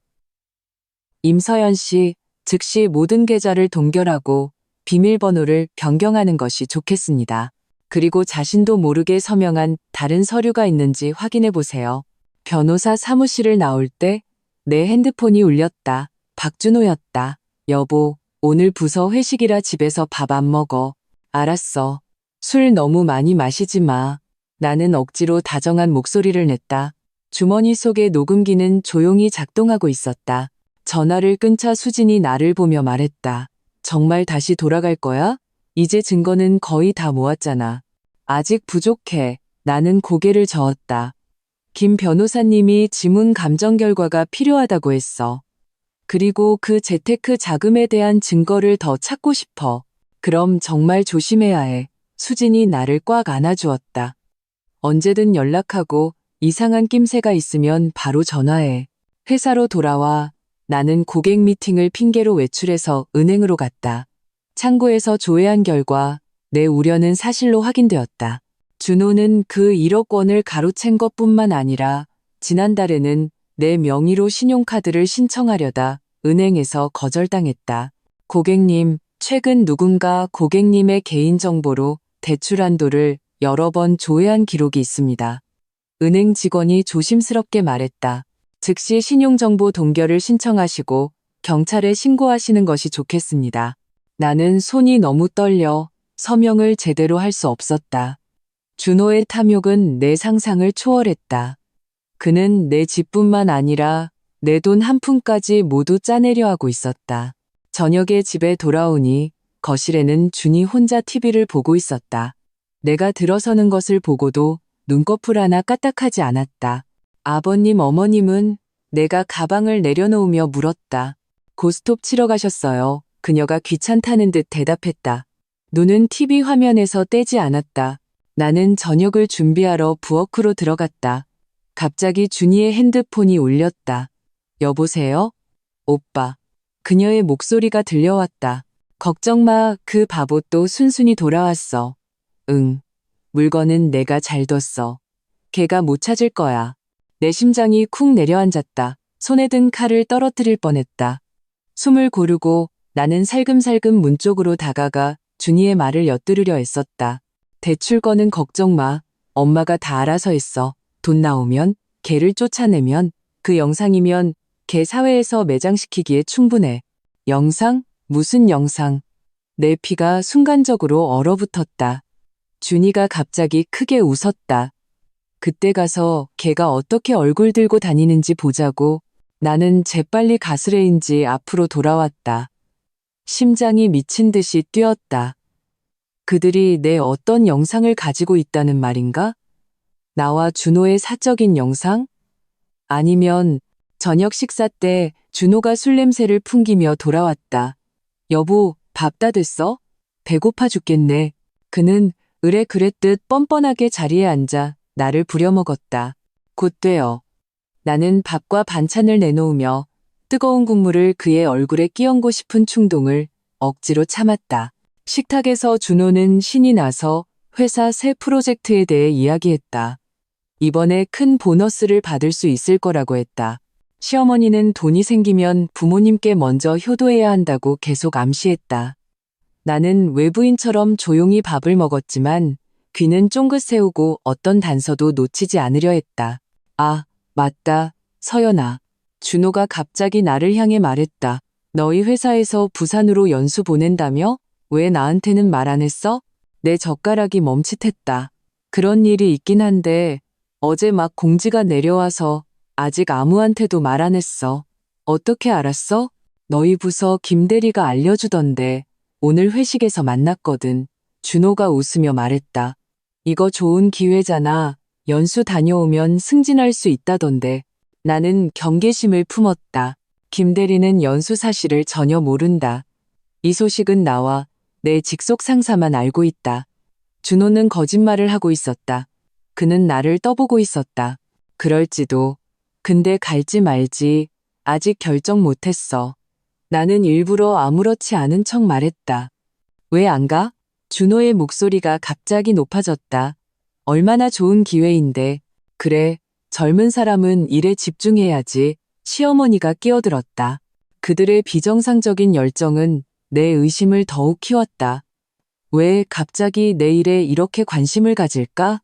임서연 씨, 즉시 모든 계좌를 동결하고 비밀번호를 변경하는 것이 좋겠습니다. 그리고 자신도 모르게 서명한 다른 서류가 있는지 확인해 보세요. 변호사 사무실을 나올 때 내 핸드폰이 울렸다. 박준호였다. 여보, 오늘 부서 회식이라 집에서 밥 안 먹어. 알았어. 술 너무 많이 마시지 마. 나는 억지로 다정한 목소리를 냈다. 주머니 속의 녹음기는 조용히 작동하고 있었다. 전화를 끊자 수진이 나를 보며 말했다. 정말 다시 돌아갈 거야? 이제 증거는 거의 다 모았잖아. 아직 부족해. 나는 고개를 저었다. 김 변호사님이 지문 감정 결과가 필요하다고 했어. 그리고 그 재테크 자금에 대한 증거를 더 찾고 싶어. 그럼 정말 조심해야 해. 수진이 나를 꽉 안아주었다. 언제든 연락하고 이상한 낌새가 있으면 바로 전화해. 회사로 돌아와 나는 고객 미팅을 핑계로 외출해서 은행으로 갔다. 창구에서 조회한 결과 내 우려는 사실로 확인되었다. 준호는 그 1억 원을 가로챈 것뿐만 아니라 지난달에는 내 명의로 신용카드를 신청하려다 은행에서 거절당했다. 고객님, 최근 누군가 고객님의 개인정보로 대출 한도를 여러 번 조회한 기록이 있습니다. 은행 직원이 조심스럽게 말했다. 즉시 신용정보 동결을 신청하시고 경찰에 신고하시는 것이 좋겠습니다. 나는 손이 너무 떨려 서명을 제대로 할 수 없었다. 준호의 탐욕은 내 상상을 초월했다. 그는 내 집뿐만 아니라 내 돈 한 푼까지 모두 짜내려 하고 있었다. 저녁에 집에 돌아오니 거실에는 준이 혼자 TV를 보고 있었다. 내가 들어서는 것을 보고도 눈꺼풀 하나 까딱하지 않았다. 아버님, 어머님은 내가 가방을 내려놓으며 물었다. 고스톱 치러 가셨어요. 그녀가 귀찮다는 듯 대답했다. 눈은 TV 화면에서 떼지 않았다. 나는 저녁을 준비하러 부엌으로 들어갔다. 갑자기 준이의 핸드폰이 울렸다. 여보세요? 오빠. 그녀의 목소리가 들려왔다. 걱정 마, 그 바보 또 순순히 돌아왔어. 응. 물건은 내가 잘 뒀어. 걔가 못 찾을 거야. 내 심장이 쿵 내려앉았다. 손에 든 칼을 떨어뜨릴 뻔했다. 숨을 고르고 나는 살금살금 문 쪽으로 다가가 준이의 말을 엿들으려 애썼다. 대출 거는 걱정 마. 엄마가 다 알아서 했어. 돈 나오면, 걔를 쫓아내면, 그 영상이면 걔 사회에서 매장시키기에 충분해. 영상? 무슨 영상? 내 피가 순간적으로 얼어붙었다. 준이가 갑자기 크게 웃었다. 그때 가서 걔가 어떻게 얼굴 들고 다니는지 보자고. 나는 재빨리 가스레인지 앞으로 돌아왔다. 심장이 미친 듯이 뛰었다. 그들이 내 어떤 영상을 가지고 있다는 말인가? 나와 준호의 사적인 영상? 아니면 저녁 식사 때 준호가 술 냄새를 풍기며 돌아왔다. 여보, 밥 다 됐어? 배고파 죽겠네. 그는 으레 그랬듯 뻔뻔하게 자리에 앉아 나를 부려먹었다. 곧 돼요. 나는 밥과 반찬을 내놓으며 뜨거운 국물을 그의 얼굴에 끼얹고 싶은 충동을 억지로 참았다. 식탁에서 준호는 신이 나서 회사 새 프로젝트에 대해 이야기했다. 이번에 큰 보너스를 받을 수 있을 거라고 했다. 시어머니는 돈이 생기면 부모님께 먼저 효도해야 한다고 계속 암시했다. 나는 외부인처럼 조용히 밥을 먹었지만 귀는 쫑긋 세우고 어떤 단서도 놓치지 않으려 했다. 아, 맞다, 서연아. 준호가 갑자기 나를 향해 말했다. 너희 회사에서 부산으로 연수 보낸다며? 왜 나한테는 말 안 했어? 내 젓가락이 멈칫했다. 그런 일이 있긴 한데 어제 막 공지가 내려와서 아직 아무한테도 말 안 했어. 어떻게 알았어? 너희 부서 김 대리가 알려주던데 오늘 회식에서 만났거든. 준호가 웃으며 말했다. 이거 좋은 기회잖아. 연수 다녀오면 승진할 수 있다던데. 나는 경계심을 품었다. 김 대리는 연수 사실을 전혀 모른다. 이 소식은 나와 내 직속 상사만 알고 있다. 준호는 거짓말을 하고 있었다. 그는 나를 떠보고 있었다. 그럴지도. 근데 갈지 말지 아직 결정 못했어. 나는 일부러 아무렇지 않은 척 말했다. 왜 안 가? 준호의 목소리가 갑자기 높아졌다. 얼마나 좋은 기회인데. 그래, 젊은 사람은 일에 집중해야지. 시어머니가 끼어들었다. 그들의 비정상적인 열정은 내 의심을 더욱 키웠다. 왜 갑자기 내 일에 이렇게 관심을 가질까?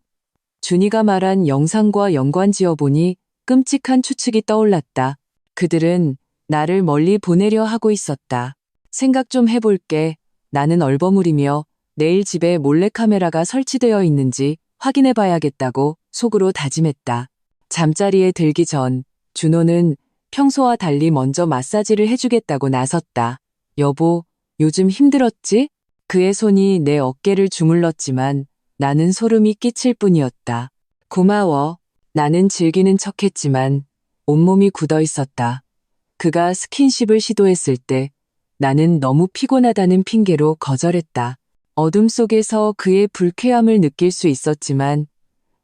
준이가 말한 영상과 연관지어 보니 끔찍한 추측이 떠올랐다. 그들은 나를 멀리 보내려 하고 있었다. 생각 좀 해볼게. 나는 얼버무리며 내일 집에 몰래카메라가 설치되어 있는지 확인해 봐야겠다고 속으로 다짐했다. 잠자리에 들기 전 준호는 평소와 달리 먼저 마사지를 해주겠다고 나섰다. 여보, 요즘 힘들었지? 그의 손이 내 어깨를 주물렀지만 나는 소름이 끼칠 뿐이었다. 고마워. 나는 즐기는 척했지만 온몸이 굳어 있었다. 그가 스킨십을 시도했을 때 나는 너무 피곤하다는 핑계로 거절했다. 어둠 속에서 그의 불쾌함을 느낄 수 있었지만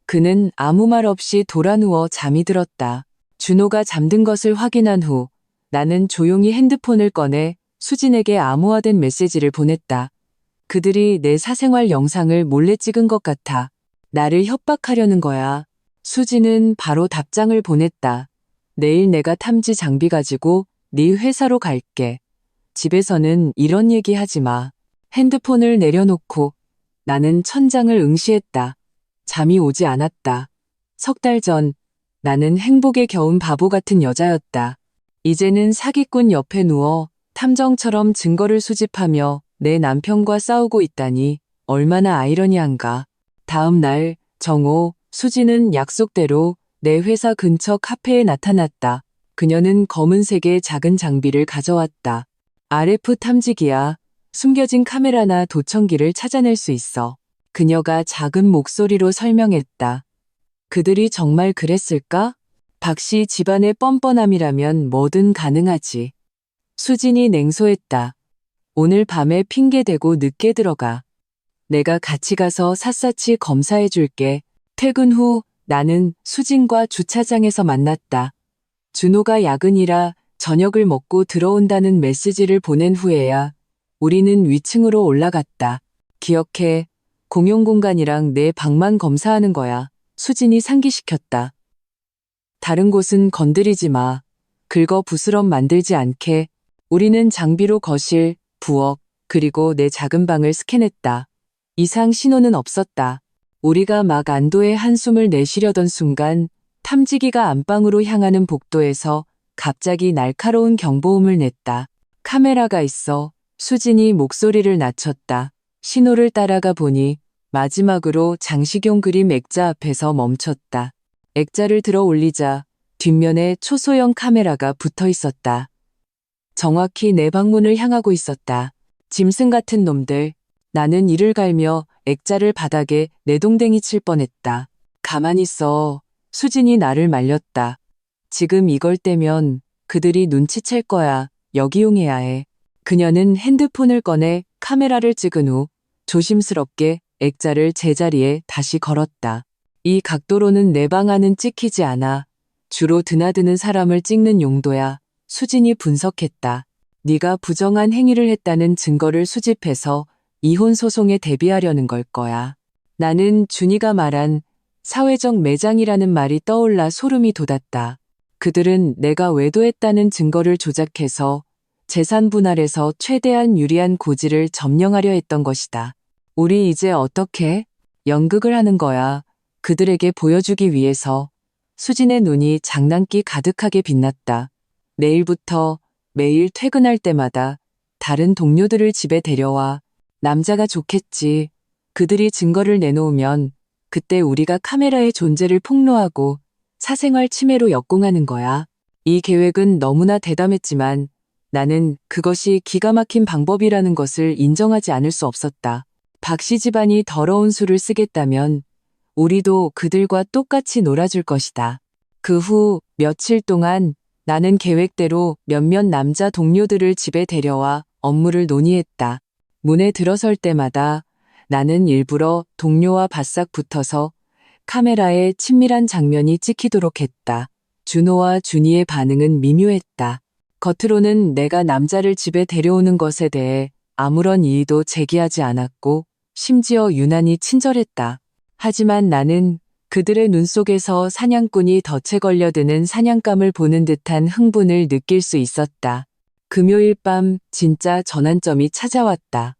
그는 아무 말 없이 돌아누워 잠이 들었다. 준호가 잠든 것을 확인한 후 나는 조용히 핸드폰을 꺼내 수진에게 암호화된 메시지를 보냈다. 그들이 내 사생활 영상을 몰래 찍은 것 같아. 나를 협박하려는 거야. 수진은 바로 답장을 보냈다. 내일 내가 탐지 장비 가지고 네 회사로 갈게. 집에서는 이런 얘기 하지 마. 핸드폰을 내려놓고 나는 천장을 응시했다. 잠이 오지 않았다. 석 달 전 나는 행복에 겨운 바보 같은 여자였다. 이제는 사기꾼 옆에 누워 탐정처럼 증거를 수집하며 내 남편과 싸우고 있다니 얼마나 아이러니한가. 다음 날 정오, 수지는 약속대로 내 회사 근처 카페에 나타났다. 그녀는 검은색의 작은 장비를 가져왔다. RF 탐지기야. 숨겨진 카메라나 도청기를 찾아낼 수 있어. 그녀가 작은 목소리로 설명했다. 그들이 정말 그랬을까? 박씨 집안의 뻔뻔함이라면 뭐든 가능하지. 수진이 냉소했다. 오늘 밤에 핑계대고 늦게 들어가. 내가 같이 가서 샅샅이 검사해 줄게. 퇴근 후 나는 수진과 주차장에서 만났다. 준호가 야근이라 저녁을 먹고 들어온다는 메시지를 보낸 후에야 우리는 위층으로 올라갔다. 기억해. 공용 공간이랑 내 방만 검사하는 거야. 수진이 상기시켰다. 다른 곳은 건드리지 마. 긁어 부스럼 만들지 않게. 우리는 장비로 거실, 부엌, 그리고 내 작은 방을 스캔했다. 이상 신호는 없었다. 우리가 막 안도의 한숨을 내쉬려던 순간 탐지기가 안방으로 향하는 복도에서 갑자기 날카로운 경보음을 냈다. 카메라가 있어. 수진이 목소리를 낮췄다. 신호를 따라가 보니 마지막으로 장식용 그림 액자 앞에서 멈췄다. 액자를 들어 올리자 뒷면에 초소형 카메라가 붙어 있었다. 정확히 내 방문을 향하고 있었다. 짐승 같은 놈들. 나는 이를 갈며 액자를 바닥에 내동댕이 칠 뻔했다. 가만히 있어. 수진이 나를 말렸다. 지금 이걸 떼면 그들이 눈치챌 거야. 여기용해야 해. 그녀는 핸드폰을 꺼내 카메라를 찍은 후 조심스럽게 액자를 제자리에 다시 걸었다. 이 각도로는 내 방 안은 찍히지 않아. 주로 드나드는 사람을 찍는 용도야. 수진이 분석했다. 네가 부정한 행위를 했다는 증거를 수집해서 이혼 소송에 대비하려는 걸 거야. 나는 준이가 말한 사회적 매장이라는 말이 떠올라 소름이 돋았다. 그들은 내가 외도했다는 증거를 조작해서 재산 분할에서 최대한 유리한 고지를 점령하려 했던 것이다. 우리 이제 어떻게? 연극을 하는 거야. 그들에게 보여주기 위해서. 수진의 눈이 장난기 가득하게 빛났다. 내일부터 매일 퇴근할 때마다 다른 동료들을 집에 데려와. 남자가 좋겠지. 그들이 증거를 내놓으면 그때 우리가 카메라의 존재를 폭로하고 사생활 침해로 역공하는 거야. 이 계획은 너무나 대담했지만 나는 그것이 기가 막힌 방법이라는 것을 인정하지 않을 수 없었다. 박씨 집안이 더러운 수를 쓰겠다면 우리도 그들과 똑같이 놀아줄 것이다. 그 후 며칠 동안 나는 계획대로 몇몇 남자 동료들을 집에 데려와 업무를 논의했다. 문에 들어설 때마다 나는 일부러 동료와 바싹 붙어서 카메라에 친밀한 장면이 찍히도록 했다. 준호와 준이의 반응은 미묘했다. 겉으로는 내가 남자를 집에 데려오는 것에 대해 아무런 이의도 제기하지 않았고 심지어 유난히 친절했다. 하지만 나는 그들의 눈 속에서 사냥꾼이 덫에 걸려드는 사냥감을 보는 듯한 흥분을 느낄 수 있었다. 금요일 밤 진짜 전환점이 찾아왔다.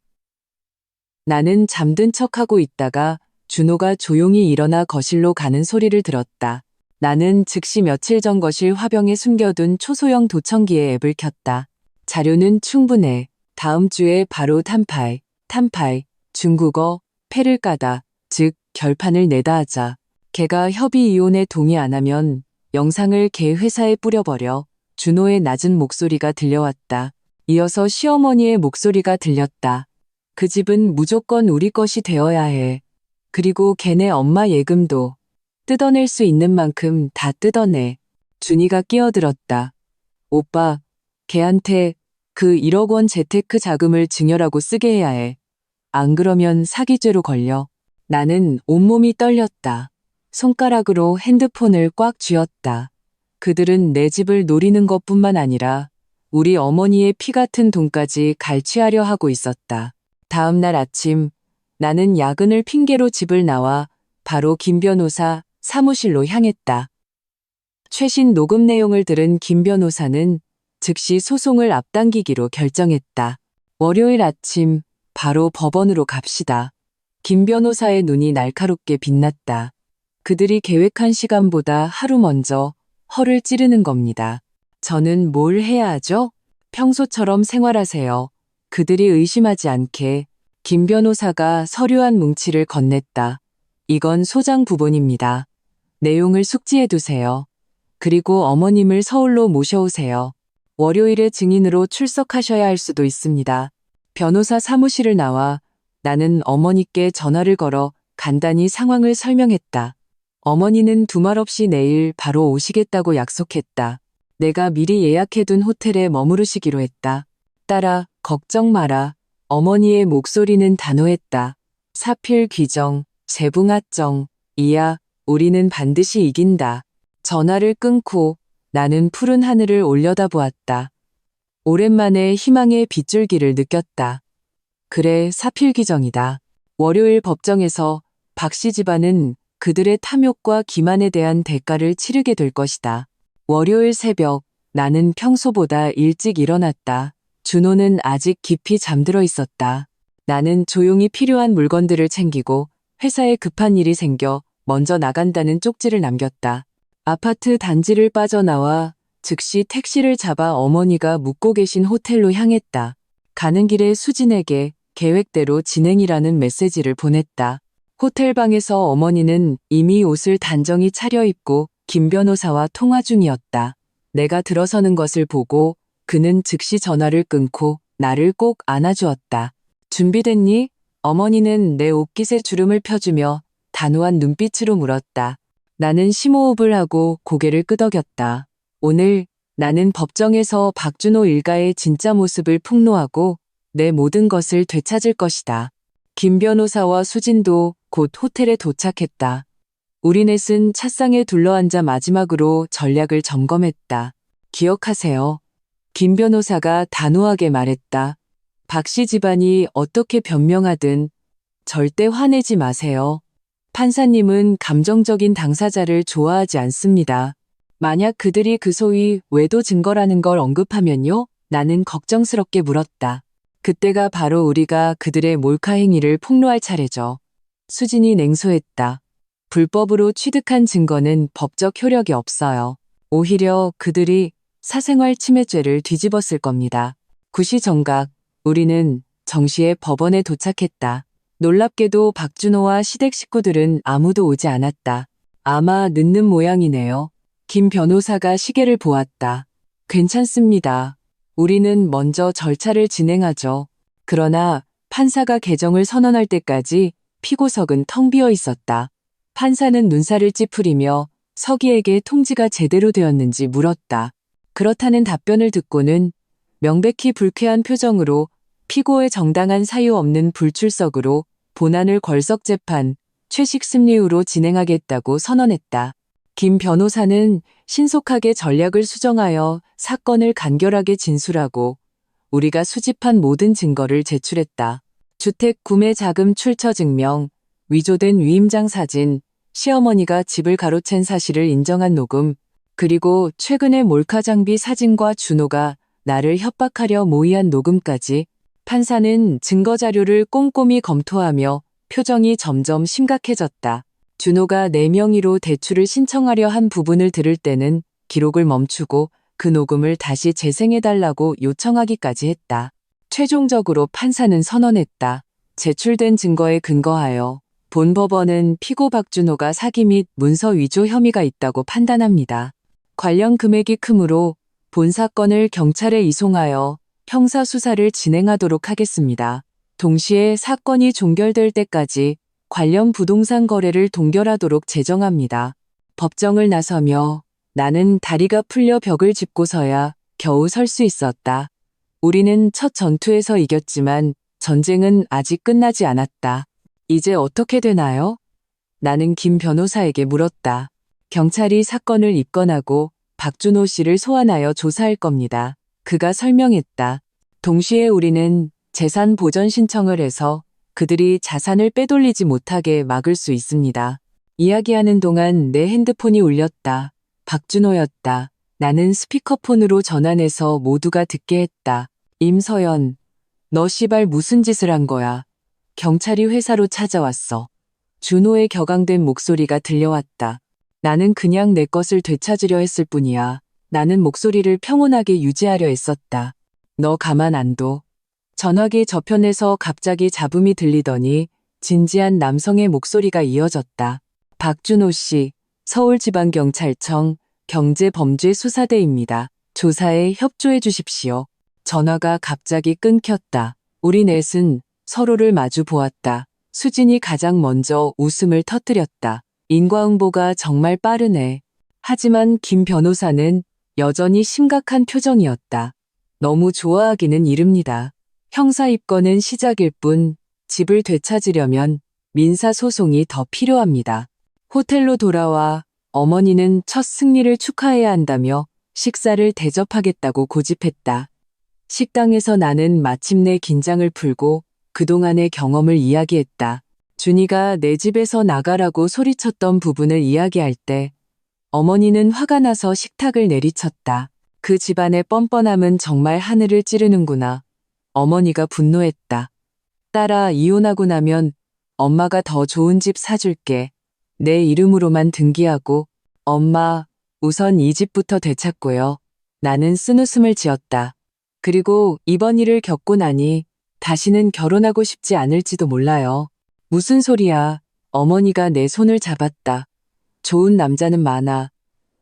나는 잠든 척하고 있다가 준호가 조용히 일어나 거실로 가는 소리를 들었다. 나는 즉시 며칠 전 거실 화병에 숨겨둔 초소형 도청기의 앱을 켰다. 자료는 충분해. 다음 주에 바로 탄파이, 중국어, 패를 까다, 즉 결판을 내다 하자. 걔가 협의 이혼에 동의 안 하면 영상을 걔 회사에 뿌려버려. 준호의 낮은 목소리가 들려왔다. 이어서 시어머니의 목소리가 들렸다. 그 집은 무조건 우리 것이 되어야 해. 그리고 걔네 엄마 예금도 뜯어낼 수 있는 만큼 다 뜯어내. 준이가 끼어들었다. 오빠, 걔한테 그 1억 원 재테크 자금을 증여라고 쓰게 해야 해. 안 그러면 사기죄로 걸려. 나는 온몸이 떨렸다. 손가락으로 핸드폰을 꽉 쥐었다. 그들은 내 집을 노리는 것뿐만 아니라 우리 어머니의 피 같은 돈까지 갈취하려 하고 있었다. 다음 날 아침 나는 야근을 핑계로 집을 나와 바로 김 변호사 사무실로 향했다. 최신 녹음 내용을 들은 김 변호사는 즉시 소송을 앞당기기로 결정했다. 월요일 아침 바로 법원으로 갑시다. 김 변호사의 눈이 날카롭게 빛났다. 그들이 계획한 시간보다 하루 먼저 허를 찌르는 겁니다. 저는 뭘 해야 하죠? 평소처럼 생활하세요. 그들이 의심하지 않게 김 변호사가 서류 한 뭉치를 건넸다. 이건 소장 부본입니다. 내용을 숙지해 두세요. 그리고 어머님을 서울로 모셔오세요. 월요일에 증인으로 출석하셔야 할 수도 있습니다. 변호사 사무실을 나와 나는 어머니께 전화를 걸어 간단히 상황을 설명했다. 어머니는 두말 없이 내일 바로 오시겠다고 약속했다. 내가 미리 예약해둔 호텔에 머무르시기로 했다. 딸아, 걱정 마라. 어머니의 목소리는 단호했다. 사필 귀정, 재붕아정, 이야, 우리는 반드시 이긴다. 전화를 끊고 나는 푸른 하늘을 올려다보았다. 오랜만에 희망의 빗줄기를 느꼈다. 그래, 사필 귀정이다. 월요일 법정에서 박 씨 집안은 그들의 탐욕과 기만에 대한 대가를 치르게 될 것이다. 월요일 새벽 나는 평소보다 일찍 일어났다. 준호는 아직 깊이 잠들어 있었다. 나는 조용히 필요한 물건들을 챙기고 회사에 급한 일이 생겨 먼저 나간다는 쪽지를 남겼다. 아파트 단지를 빠져나와 즉시 택시를 잡아 어머니가 묵고 계신 호텔로 향했다. 가는 길에 수진에게 계획대로 진행이라는 메시지를 보냈다. 호텔 방에서 어머니는 이미 옷을 단정히 차려입고 김 변호사와 통화 중이었다. 내가 들어서는 것을 보고 그는 즉시 전화를 끊고 나를 꼭 안아주었다. 준비됐니? 어머니는 내 옷깃에 주름을 펴주며 단호한 눈빛으로 물었다. 나는 심호흡을 하고 고개를 끄덕였다. 오늘 나는 법정에서 박준호 일가의 진짜 모습을 폭로하고 내 모든 것을 되찾을 것이다. 김 변호사와 수진도 곧 호텔에 도착했다. 우리 넷은 차상에 둘러앉아 마지막으로 전략을 점검했다. 기억하세요. 김 변호사가 단호하게 말했다. 박 씨 집안이 어떻게 변명하든 절대 화내지 마세요. 판사님은 감정적인 당사자를 좋아하지 않습니다. 만약 그들이 그 소위 외도 증거라는 걸 언급하면요? 나는 걱정스럽게 물었다. 그때가 바로 우리가 그들의 몰카 행위를 폭로할 차례죠. 수진이 냉소했다. 불법으로 취득한 증거는 법적 효력이 없어요. 오히려 그들이 사생활 침해죄를 뒤집었을 겁니다. 구시정각, 우리는 정시에 법원에 도착했다. 놀랍게도 박준호와 시댁 식구들은 아무도 오지 않았다. 아마 늦는 모양이네요. 김 변호사가 시계를 보았다. 괜찮습니다. 우리는 먼저 절차를 진행하죠. 그러나 판사가 개정을 선언할 때까지 피고석은 텅 비어 있었다. 판사는 눈살을 찌푸리며 서기에게 통지가 제대로 되었는지 물었다. 그렇다는 답변을 듣고는 명백히 불쾌한 표정으로 피고의 정당한 사유 없는 불출석으로 본안을 걸석 재판, 최식 심리후로 진행하겠다고 선언했다. 김 변호사는 신속하게 전략을 수정하여 사건을 간결하게 진술하고 우리가 수집한 모든 증거를 제출했다. 주택 구매 자금 출처 증명, 위조된 위임장 사진, 시어머니가 집을 가로챈 사실을 인정한 녹음, 그리고 최근의 몰카 장비 사진과 준호가 나를 협박하려 모의한 녹음까지. 판사는 증거 자료를 꼼꼼히 검토하며 표정이 점점 심각해졌다. 준호가 내 명의로 대출을 신청하려 한 부분을 들을 때는 기록을 멈추고 그 녹음을 다시 재생해달라고 요청하기까지 했다. 최종적으로 판사는 선언했다. 제출된 증거에 근거하여 본 법원은 피고 박준호가 사기 및 문서 위조 혐의가 있다고 판단합니다. 관련 금액이 크므로 본 사건을 경찰에 이송하여 형사 수사를 진행하도록 하겠습니다. 동시에 사건이 종결될 때까지 관련 부동산 거래를 동결하도록 제정합니다. 법정을 나서며 나는 다리가 풀려 벽을 짚고서야 겨우 설 수 있었다. 우리는 첫 전투에서 이겼지만 전쟁은 아직 끝나지 않았다. 이제 어떻게 되나요? 나는 김 변호사에게 물었다. 경찰이 사건을 입건하고 박준호 씨를 소환하여 조사할 겁니다. 그가 설명했다. 동시에 우리는 재산 보전 신청을 해서 그들이 자산을 빼돌리지 못하게 막을 수 있습니다. 이야기하는 동안 내 핸드폰이 울렸다. 박준호였다. 나는 스피커폰으로 전환해서 모두가 듣게 했다. 임서연, 너 씨발 무슨 짓을 한 거야? 경찰이 회사로 찾아왔어. 준호의 격앙된 목소리가 들려왔다. 나는 그냥 내 것을 되찾으려 했을 뿐이야. 나는 목소리를 평온하게 유지하려 했었다. 너 가만 안 둬. 전화기 저편에서 갑자기 잡음이 들리더니 진지한 남성의 목소리가 이어졌다. 박준호 씨, 서울지방경찰청 경제범죄수사대입니다. 조사에 협조해 주십시오. 전화가 갑자기 끊겼다. 우리 넷은 서로를 마주 보았다. 수진이 가장 먼저 웃음을 터뜨렸다. 인과응보가 정말 빠르네. 하지만 김 변호사는 여전히 심각한 표정이었다. 너무 좋아하기는 이릅니다. 형사 입건은 시작일 뿐 집을 되찾으려면 민사소송이 더 필요합니다. 호텔로 돌아와 어머니는 첫 승리를 축하해야 한다며 식사를 대접하겠다고 고집했다. 식당에서 나는 마침내 긴장을 풀고 그동안의 경험을 이야기했다. 준이가 내 집에서 나가라고 소리쳤던 부분을 이야기할 때 어머니는 화가 나서 식탁을 내리쳤다. 그 집안의 뻔뻔함은 정말 하늘을 찌르는구나. 어머니가 분노했다. 딸아, 이혼하고 나면 엄마가 더 좋은 집 사줄게. 내 이름으로만 등기하고. 엄마, 우선 이 집부터 되찾고요. 나는 쓴웃음을 지었다. 그리고 이번 일을 겪고 나니 다시는 결혼하고 싶지 않을지도 몰라요. 무슨 소리야. 어머니가 내 손을 잡았다. 좋은 남자는 많아.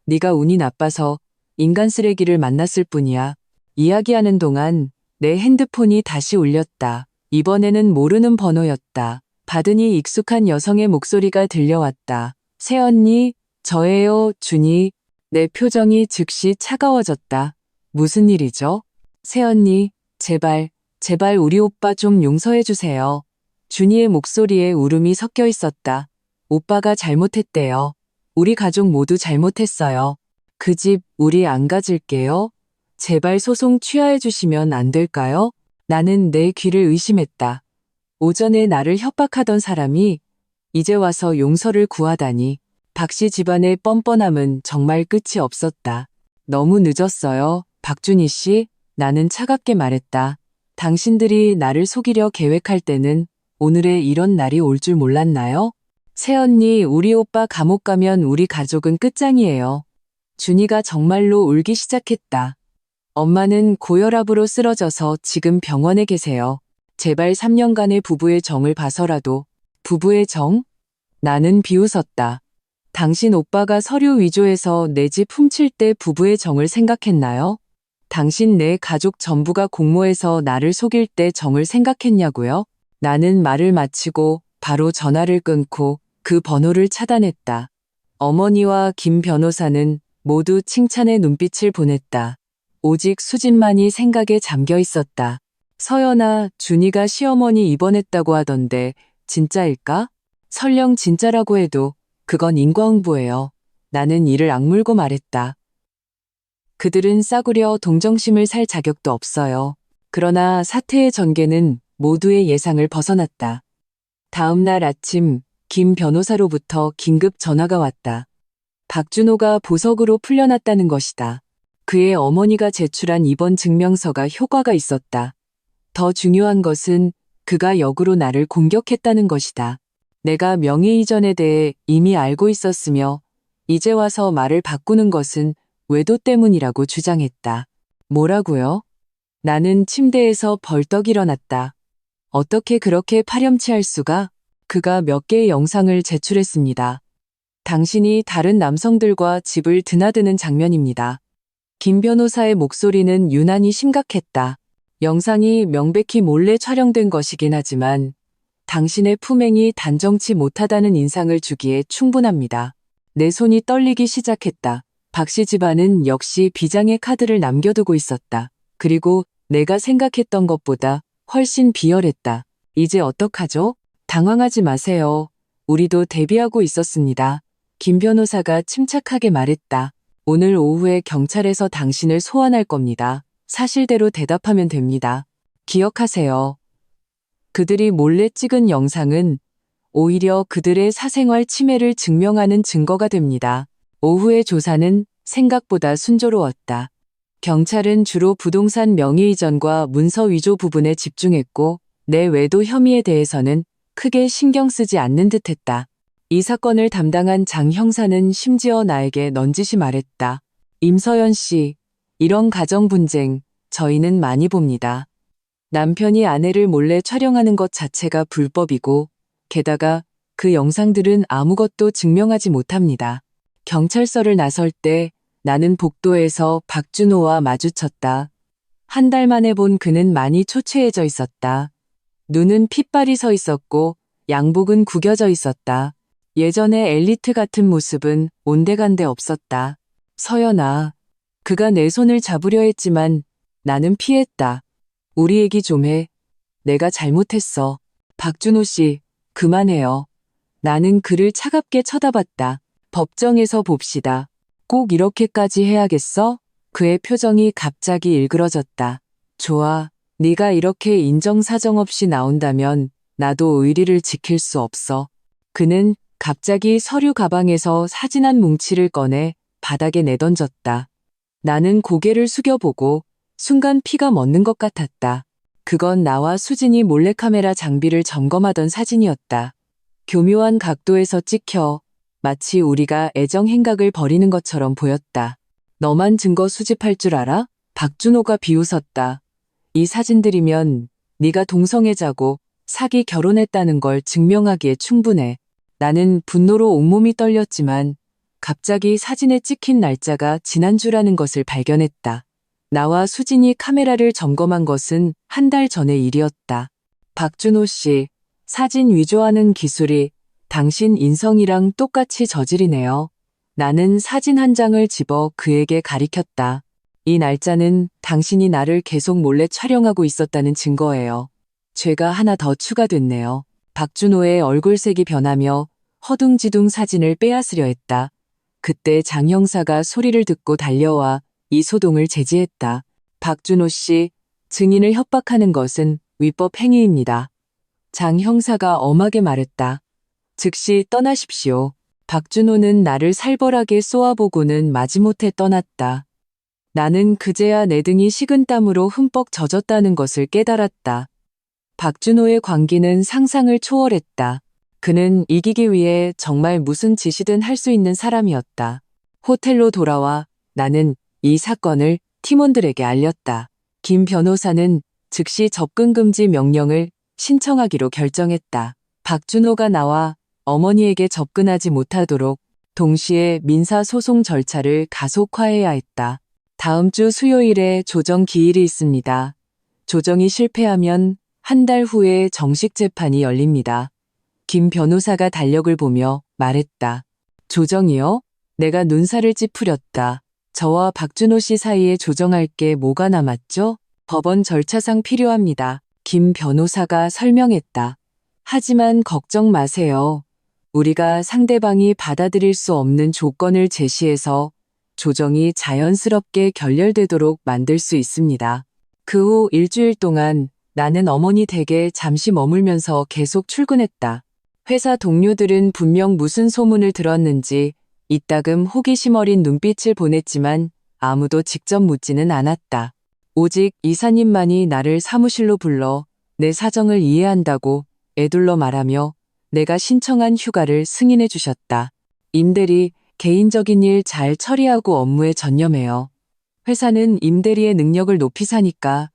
네가 운이 나빠서 인간 쓰레기를 만났을 뿐이야. 이야기하는 동안 내 핸드폰이 다시 울렸다. 이번에는 모르는 번호였다. 받으니 익숙한 여성의 목소리가 들려왔다. 새언니, 저예요, 준이. 내 표정이 즉시 차가워졌다. 무슨 일이죠? 새언니, 제발 우리 오빠 좀 용서해 주세요. 준이의 목소리에 울음이 섞여 있었다. 오빠가 잘못했대요. 우리 가족 모두 잘못했어요. 그 집 우리 안 가질게요. 제발 소송 취하해 주시면 안 될까요? 나는 내 귀를 의심했다. 오전에 나를 협박하던 사람이 이제 와서 용서를 구하다니. 박씨 집안의 뻔뻔함은 정말 끝이 없었다. 너무 늦었어요, 박준희 씨. 나는 차갑게 말했다. 당신들이 나를 속이려 계획할 때는 오늘의 이런 날이 올 줄 몰랐나요? 새언니, 우리 오빠 감옥 가면 우리 가족은 끝장이에요. 준이가 정말로 울기 시작했다. 엄마는 고혈압으로 쓰러져서 지금 병원에 계세요. 제발 3년간의 부부의 정을 봐서라도. 부부의 정? 나는 비웃었다. 당신 오빠가 서류 위조해서 내 집 훔칠 때 부부의 정을 생각했나요? 당신 내 가족 전부가 공모해서 나를 속일 때 정을 생각했냐고요? 나는 말을 마치고 바로 전화를 끊고 그 번호를 차단했다. 어머니와 김 변호사는 모두 칭찬의 눈빛을 보냈다. 오직 수진만이 생각에 잠겨 있었다. 서연아, 준이가 시어머니 입원했다고 하던데 진짜일까? 설령 진짜라고 해도 그건 인과응보예요. 나는 이를 악물고 말했다. 그들은 싸구려 동정심을 살 자격도 없어요. 그러나 사태의 전개는 모두의 예상을 벗어났다. 다음 날 아침 김 변호사로부터 긴급 전화가 왔다. 박준호가 보석으로 풀려났다는 것이다. 그의 어머니가 제출한 입원 증명서가 효과가 있었다. 더 중요한 것은 그가 역으로 나를 공격했다는 것이다. 내가 명예이전에 대해 이미 알고 있었으며 이제 와서 말을 바꾸는 것은 외도 때문이라고 주장했다. 뭐라고요? 나는 침대에서 벌떡 일어났다. 어떻게 그렇게 파렴치할 수가? 그가 몇 개의 영상을 제출했습니다. 당신이 다른 남성들과 집을 드나드는 장면입니다. 김 변호사의 목소리는 유난히 심각했다. 영상이 명백히 몰래 촬영된 것이긴 하지만 당신의 품행이 단정치 못하다는 인상을 주기에 충분합니다. 내 손이 떨리기 시작했다. 박씨 집안은 역시 비장의 카드를 남겨두고 있었다. 그리고 내가 생각했던 것보다 훨씬 비열했다. 이제 어떡하죠? 당황하지 마세요. 우리도 대비하고 있었습니다. 김 변호사가 침착하게 말했다. 오늘 오후에 경찰에서 당신을 소환할 겁니다. 사실대로 대답하면 됩니다. 기억하세요. 그들이 몰래 찍은 영상은 오히려 그들의 사생활 침해를 증명하는 증거가 됩니다. 오후의 조사는 생각보다 순조로웠다. 경찰은 주로 부동산 명예이전과 문서 위조 부분에 집중했고 내 외도 혐의에 대해서는 크게 신경 쓰지 않는 듯했다. 이 사건을 담당한 장 형사는 심지어 나에게 넌지시 말했다. 임서연 씨, 이런 가정 분쟁 저희는 많이 봅니다. 남편이 아내를 몰래 촬영하는 것 자체가 불법이고 게다가 그 영상들은 아무것도 증명하지 못합니다. 경찰서를 나설 때 나는 복도에서 박준호와 마주쳤다. 한 달 만에 본 그는 많이 초췌해져 있었다. 눈은 핏발이 서 있었고 양복은 구겨져 있었다. 예전의 엘리트 같은 모습은 온데간데 없었다. 서연아, 그가 내 손을 잡으려 했지만 나는 피했다. 우리 얘기 좀 해. 내가 잘못했어. 박준호 씨, 그만해요. 나는 그를 차갑게 쳐다봤다. 법정에서 봅시다. 꼭 이렇게까지 해야겠어? 그의 표정이 갑자기 일그러졌다. 좋아. 네가 이렇게 인정사정 없이 나온다면 나도 의리를 지킬 수 없어. 그는 갑자기 서류 가방에서 사진 한 뭉치를 꺼내 바닥에 내던졌다. 나는 고개를 숙여보고 순간 피가 멎는 것 같았다. 그건 나와 수진이 몰래카메라 장비를 점검하던 사진이었다. 교묘한 각도에서 찍혀 마치 우리가 애정 행각을 벌이는 것처럼 보였다. 너만 증거 수집할 줄 알아? 박준호가 비웃었다. 이 사진들이면 네가 동성애자고 사기 결혼했다는 걸 증명하기에 충분해. 나는 분노로 온몸이 떨렸지만 갑자기 사진에 찍힌 날짜가 지난주라는 것을 발견했다. 나와 수진이 카메라를 점검한 것은 한 달 전의 일이었다. 박준호 씨, 사진 위조하는 기술이 당신 인성이랑 똑같이 저질이네요. 나는 사진 한 장을 집어 그에게 가리켰다. 이 날짜는 당신이 나를 계속 몰래 촬영하고 있었다는 증거예요. 죄가 하나 더 추가됐네요. 박준호의 얼굴색이 변하며 허둥지둥 사진을 빼앗으려 했다. 그때 장 형사가 소리를 듣고 달려와 이 소동을 제지했다. 박준호 씨, 증인을 협박하는 것은 위법 행위입니다. 장 형사가 엄하게 말했다. 즉시 떠나십시오. 박준호는 나를 살벌하게 쏘아보고는 마지못해 떠났다. 나는 그제야 내 등이 식은땀으로 흠뻑 젖었다는 것을 깨달았다. 박준호의 광기는 상상을 초월했다. 그는 이기기 위해 정말 무슨 짓이든 할 수 있는 사람이었다. 호텔로 돌아와 나는 이 사건을 팀원들에게 알렸다. 김 변호사는 즉시 접근 금지 명령을 신청하기로 결정했다. 박준호가 나와 어머니에게 접근하지 못하도록 동시에 민사소송 절차를 가속화해야 했다. 다음 주 수요일에 조정 기일이 있습니다. 조정이 실패하면 한 달 후에 정식 재판이 열립니다. 김 변호사가 달력을 보며 말했다. 조정이요? 내가 눈살을 찌푸렸다. 저와 박준호 씨 사이에 조정할 게 뭐가 남았죠? 법원 절차상 필요합니다. 김 변호사가 설명했다. 하지만 걱정 마세요. 우리가 상대방이 받아들일 수 없는 조건을 제시해서 조정이 자연스럽게 결렬되도록 만들 수 있습니다. 그 후 일주일 동안 나는 어머니 댁에 잠시 머물면서 계속 출근했다. 회사 동료들은 분명 무슨 소문을 들었는지 이따금 호기심 어린 눈빛을 보냈지만 아무도 직접 묻지는 않았다. 오직 이사님만이 나를 사무실로 불러 내 사정을 이해한다고 애둘러 말하며 내가 신청한 휴가를 승인해 주셨다. 임대리, 개인적인 일 잘 처리하고 업무에 전념해요. 회사는 임대리의 능력을 높이 사니까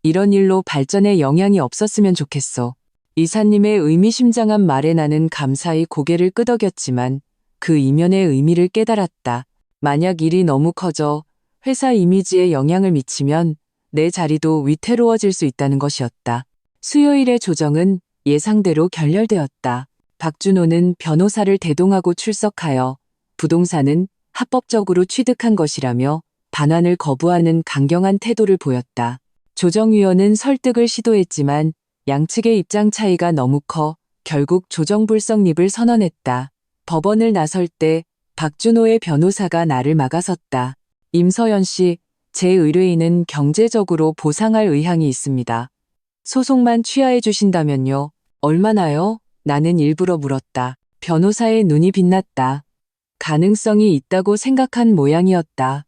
이런 일로 발전에 영향이 없었으면 좋겠어. 이사님의 의미심장한 말에 나는 감사히 고개를 끄덕였지만 그 이면의 의미를 깨달았다. 만약 일이 너무 커져 회사 이미지에 영향을 미치면 내 자리도 위태로워질 수 있다는 것이었다. 수요일의 조정은 예상대로 결렬되었다. 박준호는 변호사를 대동하고 출석하여 부동산은 합법적으로 취득한 것이라며 반환을 거부하는 강경한 태도를 보였다. 조정위원은 설득을 시도했지만 양측의 입장 차이가 너무 커 결국 조정불성립을 선언했다. 법원을 나설 때 박준호의 변호사가 나를 막아섰다. 임서연 씨, 제 의뢰인은 경제적으로 보상할 의향이 있습니다. 소송만 취하해 주신다면요. 얼마나요? 나는 일부러 물었다. 변호사의 눈이 빛났다. 가능성이 있다고 생각한 모양이었다.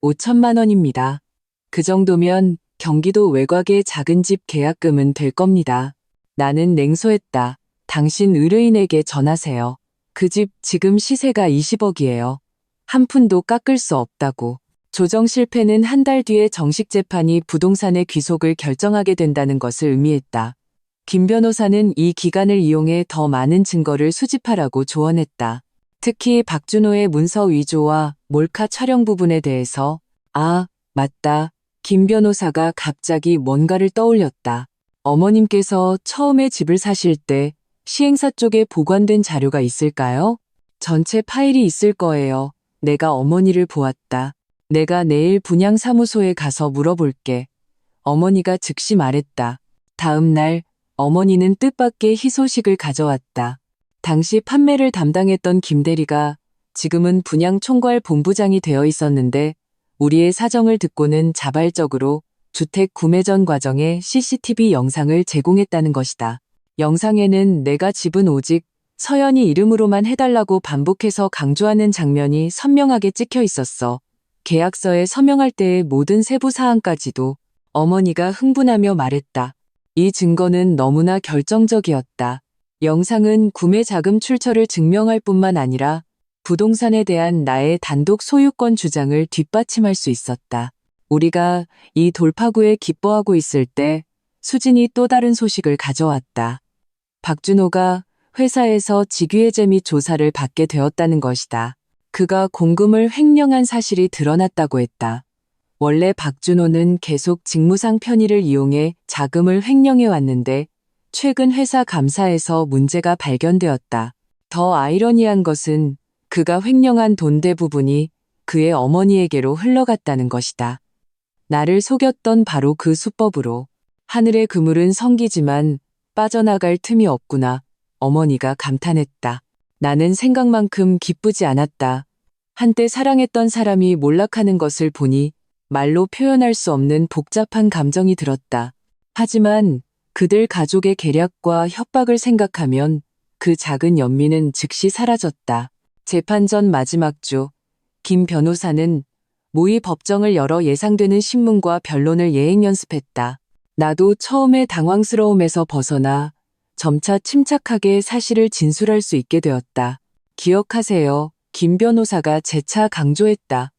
5천만 원입니다. 그 정도면 경기도 외곽의 작은 집 계약금은 될 겁니다. 나는 냉소했다. 당신 의뢰인에게 전하세요. 그 집 지금 시세가 20억이에요. 한 푼도 깎을 수 없다고. 조정 실패는 한 달 뒤에 정식 재판이 부동산의 귀속을 결정하게 된다는 것을 의미했다. 김 변호사는 이 기간을 이용해 더 많은 증거를 수집하라고 조언했다. 특히 박준호의 문서 위조와 몰카 촬영 부분에 대해서 아, 맞다. 김 변호사가 갑자기 뭔가를 떠올렸다. 어머님께서 처음에 집을 사실 때 시행사 쪽에 보관된 자료가 있을까요? 전체 파일이 있을 거예요. 내가 어머니를 보았다. 내가 내일 분양사무소에 가서 물어볼게. 어머니가 즉시 말했다. 다음 날 어머니는 뜻밖의 희소식을 가져왔다. 당시 판매를 담당했던 김 대리가 지금은 분양총괄 본부장이 되어 있었는데 우리의 사정을 듣고는 자발적으로 주택 구매 전 과정의 CCTV 영상을 제공했다는 것이다. 영상에는 내가 집은 오직 서연이 이름으로만 해달라고 반복해서 강조하는 장면이 선명하게 찍혀 있었어. 계약서에 서명할 때의 모든 세부 사항까지도. 어머니가 흥분하며 말했다. 이 증거는 너무나 결정적이었다. 영상은 구매 자금 출처를 증명할 뿐만 아니라 부동산에 대한 나의 단독 소유권 주장을 뒷받침할 수 있었다. 우리가 이 돌파구에 기뻐하고 있을 때 수진이 또 다른 소식을 가져왔다. 박준호가 회사에서 직위해제 및 조사를 받게 되었다는 것이다. 그가 공금을 횡령한 사실이 드러났다고 했다. 원래 박준호는 계속 직무상 편의를 이용해 자금을 횡령해 왔는데 최근 회사 감사에서 문제가 발견되었다. 더 아이러니한 것은 그가 횡령한 돈 대부분이 그의 어머니에게로 흘러갔다는 것이다. 나를 속였던 바로 그 수법으로. 하늘의 그물은 성기지만 빠져나갈 틈이 없구나. 어머니가 감탄했다. 나는 생각만큼 기쁘지 않았다. 한때 사랑했던 사람이 몰락하는 것을 보니 말로 표현할 수 없는 복잡한 감정이 들었다. 하지만 그들 가족의 계략과 협박을 생각하면 그 작은 연민은 즉시 사라졌다. 재판 전 마지막 주, 김 변호사는 모의 법정을 열어 예상되는 신문과 변론을 예행 연습했다. 나도 처음에 당황스러움에서 벗어나 점차 침착하게 사실을 진술할 수 있게 되었다. 기억하세요. 김 변호사가 재차 강조했다.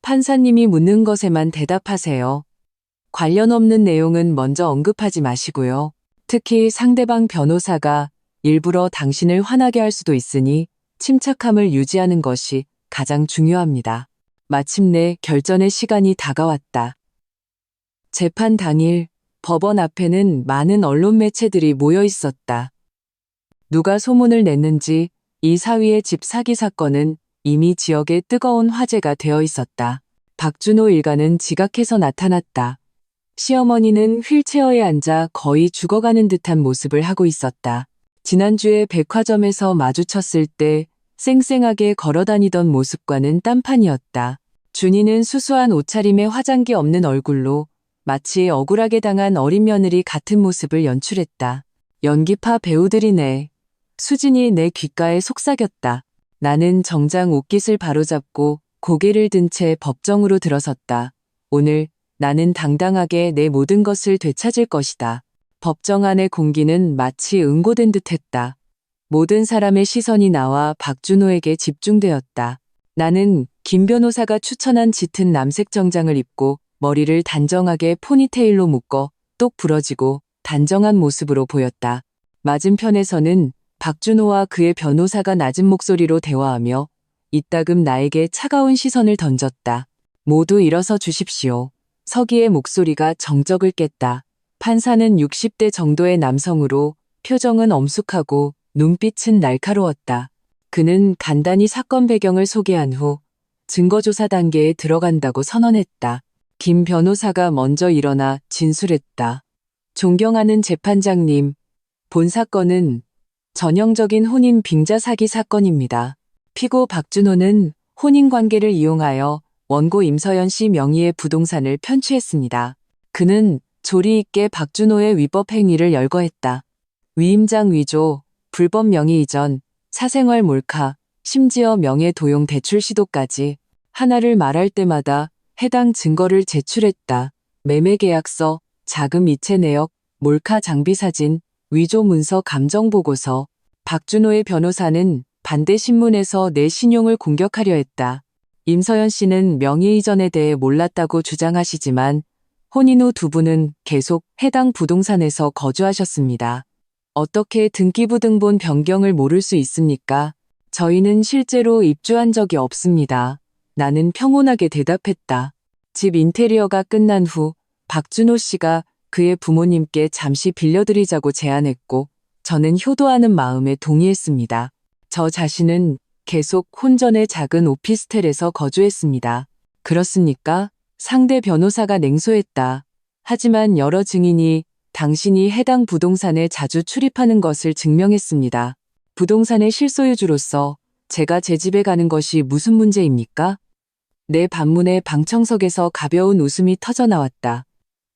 판사님이 묻는 것에만 대답하세요. 관련 없는 내용은 먼저 언급하지 마시고요. 특히 상대방 변호사가 일부러 당신을 화나게 할 수도 있으니 침착함을 유지하는 것이 가장 중요합니다. 마침내 결전의 시간이 다가왔다. 재판 당일 법원 앞에는 많은 언론 매체들이 모여 있었다. 누가 소문을 냈는지 이 사위의 집 사기 사건은 이미 지역에 뜨거운 화제가 되어 있었다. 박준호 일가는 지각해서 나타났다. 시어머니는 휠체어에 앉아 거의 죽어가는 듯한 모습을 하고 있었다. 지난주에 백화점에서 마주쳤을 때 쌩쌩하게 걸어다니던 모습과는 딴판이었다. 준이는 수수한 옷차림에 화장기 없는 얼굴로 마치 억울하게 당한 어린 며느리 같은 모습을 연출했다. 연기파 배우들이네. 수진이 내 귓가에 속삭였다. 나는 정장 옷깃을 바로잡고 고개를 든 채 법정으로 들어섰다. 오늘 나는 당당하게 내 모든 것을 되찾을 것이다. 법정 안의 공기는 마치 응고된 듯했다. 모든 사람의 시선이 나와 박준호에게 집중되었다. 나는 김 변호사가 추천한 짙은 남색 정장을 입고 머리를 단정하게 포니테일로 묶어 똑 부러지고 단정한 모습으로 보였다. 맞은편에서는 박준호와 그의 변호사가 낮은 목소리로 대화하며 이따금 나에게 차가운 시선을 던졌다. 모두 일어서 주십시오. 서기의 목소리가 정적을 깼다. 판사는 60대 정도의 남성으로 표정은 엄숙하고 눈빛은 날카로웠다. 그는 간단히 사건 배경을 소개한 후 증거조사 단계에 들어간다고 선언했다. 김 변호사가 먼저 일어나 진술했다. 존경하는 재판장님, 본 사건은 전형적인 혼인 빙자 사기 사건입니다. 피고 박준호는 혼인관계를 이용하여 원고 임서연 씨 명의의 부동산을 편취했습니다. 그는 조리 있게 박준호의 위법 행위를 열거했다. 위임장 위조, 불법 명의 이전, 사생활 몰카, 심지어 명예 도용 대출 시도까지 하나를 말할 때마다 해당 증거를 제출했다. 매매계약서, 자금 이체 내역, 몰카 장비 사진, 위조 문서 감정 보고서. 박준호의 변호사는 반대 신문에서 내 신용을 공격하려 했다. 임서연 씨는 명의 이전에 대해 몰랐다고 주장하시지만 혼인 후 두 분은 계속 해당 부동산에서 거주하셨습니다. 어떻게 등기부등본 변경을 모를 수 있습니까? 저희는 실제로 입주한 적이 없습니다. 나는 평온하게 대답했다. 집 인테리어가 끝난 후 박준호 씨가 그의 부모님께 잠시 빌려드리자고 제안했고 저는 효도하는 마음에 동의했습니다. 저 자신은 계속 혼전의 작은 오피스텔에서 거주했습니다. 그렇습니까? 상대 변호사가 냉소했다. 하지만 여러 증인이 당신이 해당 부동산에 자주 출입하는 것을 증명했습니다. 부동산의 실소유주로서 제가 제 집에 가는 것이 무슨 문제입니까? 내 반문에 방청석에서 가벼운 웃음이 터져나왔다.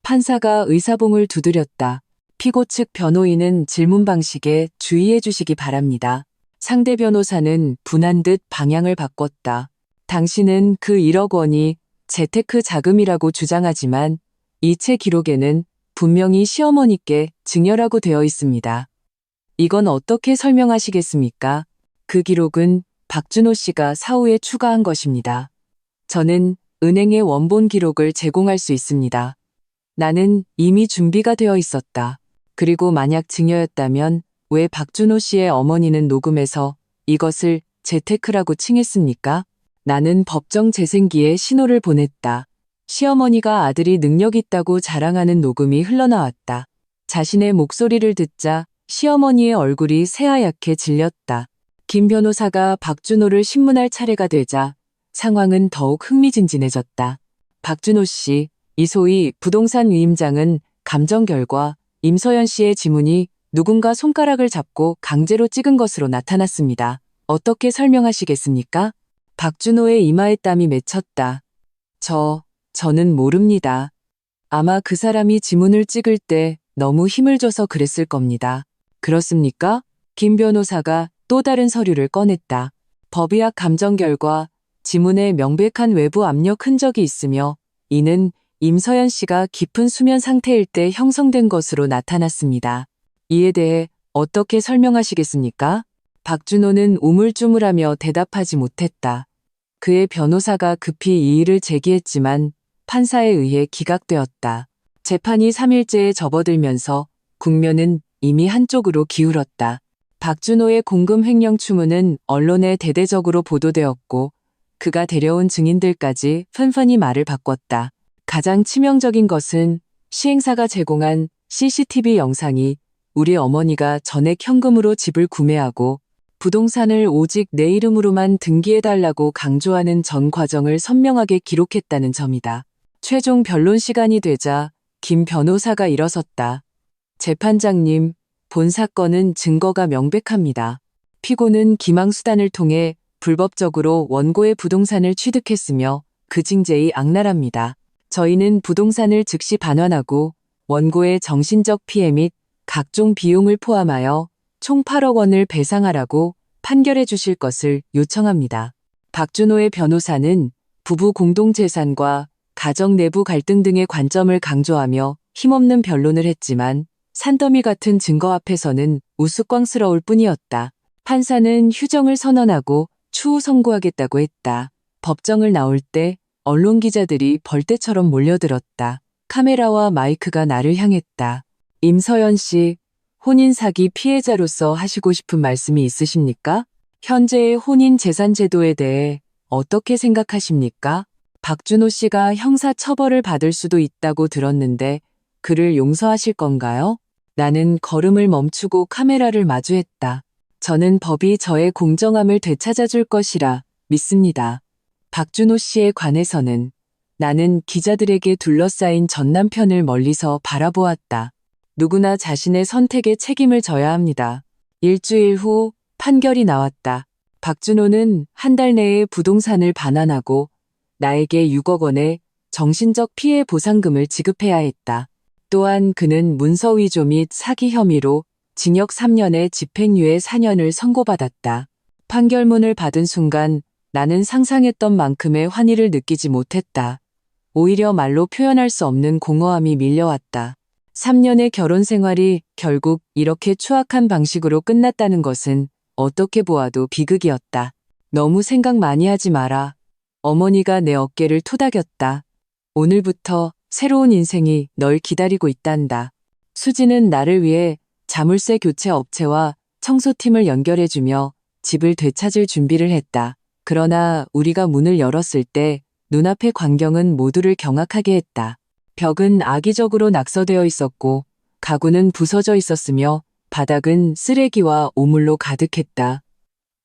판사가 의사봉을 두드렸다. 피고 측 변호인은 질문 방식에 주의해 주시기 바랍니다. 상대 변호사는 분한 듯 방향을 바꿨다. 당신은 그 1억 원이 재테크 자금이라고 주장하지만 이체 기록에는 분명히 시어머니께 증여라고 되어 있습니다. 이건 어떻게 설명하시겠습니까? 그 기록은 박준호 씨가 사후에 추가한 것입니다. 저는 은행의 원본 기록을 제공할 수 있습니다. 나는 이미 준비가 되어 있었다. 그리고 만약 증여였다면 왜 박준호 씨의 어머니는 녹음해서 이것을 재테크라고 칭했습니까? 나는 법정 재생기에 신호를 보냈다. 시어머니가 아들이 능력 있다고 자랑하는 녹음이 흘러나왔다. 자신의 목소리를 듣자 시어머니의 얼굴이 새하얗게 질렸다. 김 변호사가 박준호를 신문할 차례가 되자 상황은 더욱 흥미진진해졌다. 박준호 씨, 이 소위 부동산 위임장은 감정 결과 임서연 씨의 지문이 누군가 손가락을 잡고 강제로 찍은 것으로 나타났습니다. 어떻게 설명하시겠습니까? 박준호의 이마에 땀이 맺혔다. 저는 모릅니다. 아마 그 사람이 지문을 찍을 때 너무 힘을 줘서 그랬을 겁니다. 그렇습니까? 김 변호사가 또 다른 서류를 꺼냈다. 법의학 감정 결과 지문에 명백한 외부 압력 흔적이 있으며 이는 임서연 씨가 깊은 수면 상태일 때 형성된 것으로 나타났습니다. 이에 대해 어떻게 설명하시겠습니까? 박준호는 우물쭈물하며 대답하지 못했다. 그의 변호사가 급히 이의를 제기했지만 판사에 의해 기각되었다. 재판이 3일째에 접어들면서 국면은 이미 한쪽으로 기울었다. 박준호의 공금 횡령 추문은 언론에 대대적으로 보도되었고 그가 데려온 증인들까지纷纷히 말을 바꿨다. 가장 치명적인 것은 시행사가 제공한 CCTV 영상이 우리 어머니가 전액 현금으로 집을 구매하고 부동산을 오직 내 이름으로만 등기해달라고 강조하는 전 과정을 선명하게 기록했다는 점이다. 최종 변론 시간이 되자 김 변호사가 일어섰다. 재판장님, 본 사건은 증거가 명백합니다. 피고는 기망수단을 통해 불법적으로 원고의 부동산을 취득했으며 그 징제이 악랄합니다. 저희는 부동산을 즉시 반환하고 원고의 정신적 피해 및 각종 비용을 포함하여 총 8억 원을 배상하라고 판결해 주실 것을 요청합니다. 박준호의 변호사는 부부 공동재산과 가정 내부 갈등 등의 관점을 강조하며 힘없는 변론을 했지만 산더미 같은 증거 앞에서는 우스꽝스러울 뿐이었다. 판사는 휴정을 선언하고 추후 선고하겠다고 했다. 법정을 나올 때 언론 기자들이 벌떼처럼 몰려들었다. 카메라와 마이크가 나를 향했다. 임서연 씨, 혼인 사기 피해자로서 하시고 싶은 말씀이 있으십니까? 현재의 혼인 재산 제도에 대해 어떻게 생각하십니까? 박준호 씨가 형사 처벌을 받을 수도 있다고 들었는데 그를 용서하실 건가요? 나는 걸음을 멈추고 카메라를 마주했다. 저는 법이 저의 공정함을 되찾아줄 것이라 믿습니다. 박준호 씨에 관해서는 나는 기자들에게 둘러싸인 전 남편을 멀리서 바라보았다. 누구나 자신의 선택에 책임을 져야 합니다. 일주일 후 판결이 나왔다. 박준호는 한 달 내에 부동산을 반환하고 나에게 6억 원의 정신적 피해 보상금을 지급해야 했다. 또한 그는 문서 위조 및 사기 혐의로 징역 3년에 집행유예 4년을 선고받았다. 판결문을 받은 순간 나는 상상했던 만큼의 환희를 느끼지 못했다. 오히려 말로 표현할 수 없는 공허함이 밀려왔다. 3년의 결혼 생활이 결국 이렇게 추악한 방식으로 끝났다는 것은 어떻게 보아도 비극이었다. 너무 생각 많이 하지 마라. 어머니가 내 어깨를 토닥였다. 오늘부터 새로운 인생이 널 기다리고 있단다. 수지는 나를 위해 자물쇠 교체 업체와 청소팀을 연결해주며 집을 되찾을 준비를 했다. 그러나 우리가 문을 열었을 때 눈앞의 광경은 모두를 경악하게 했다. 벽은 악의적으로 낙서되어 있었고 가구는 부서져 있었으며 바닥은 쓰레기와 오물로 가득했다.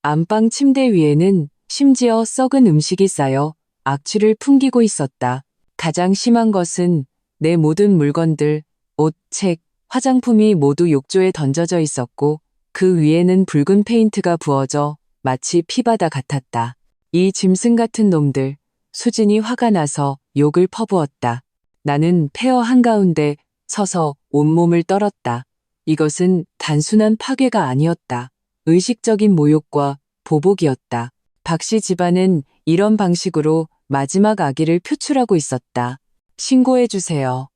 안방 침대 위에는 심지어 썩은 음식이 쌓여 악취를 풍기고 있었다. 가장 심한 것은 내 모든 물건들, 옷, 책, 화장품이 모두 욕조에 던져져 있었고 그 위에는 붉은 페인트가 부어져 마치 피바다 같았다. 이 짐승 같은 놈들, 수진이 화가 나서 욕을 퍼부었다. 나는 폐허 한가운데 서서 온몸을 떨었다. 이것은 단순한 파괴가 아니었다. 의식적인 모욕과 보복이었다. 박씨 집안은 이런 방식으로 마지막 악의를 표출하고 있었다. 신고해주세요.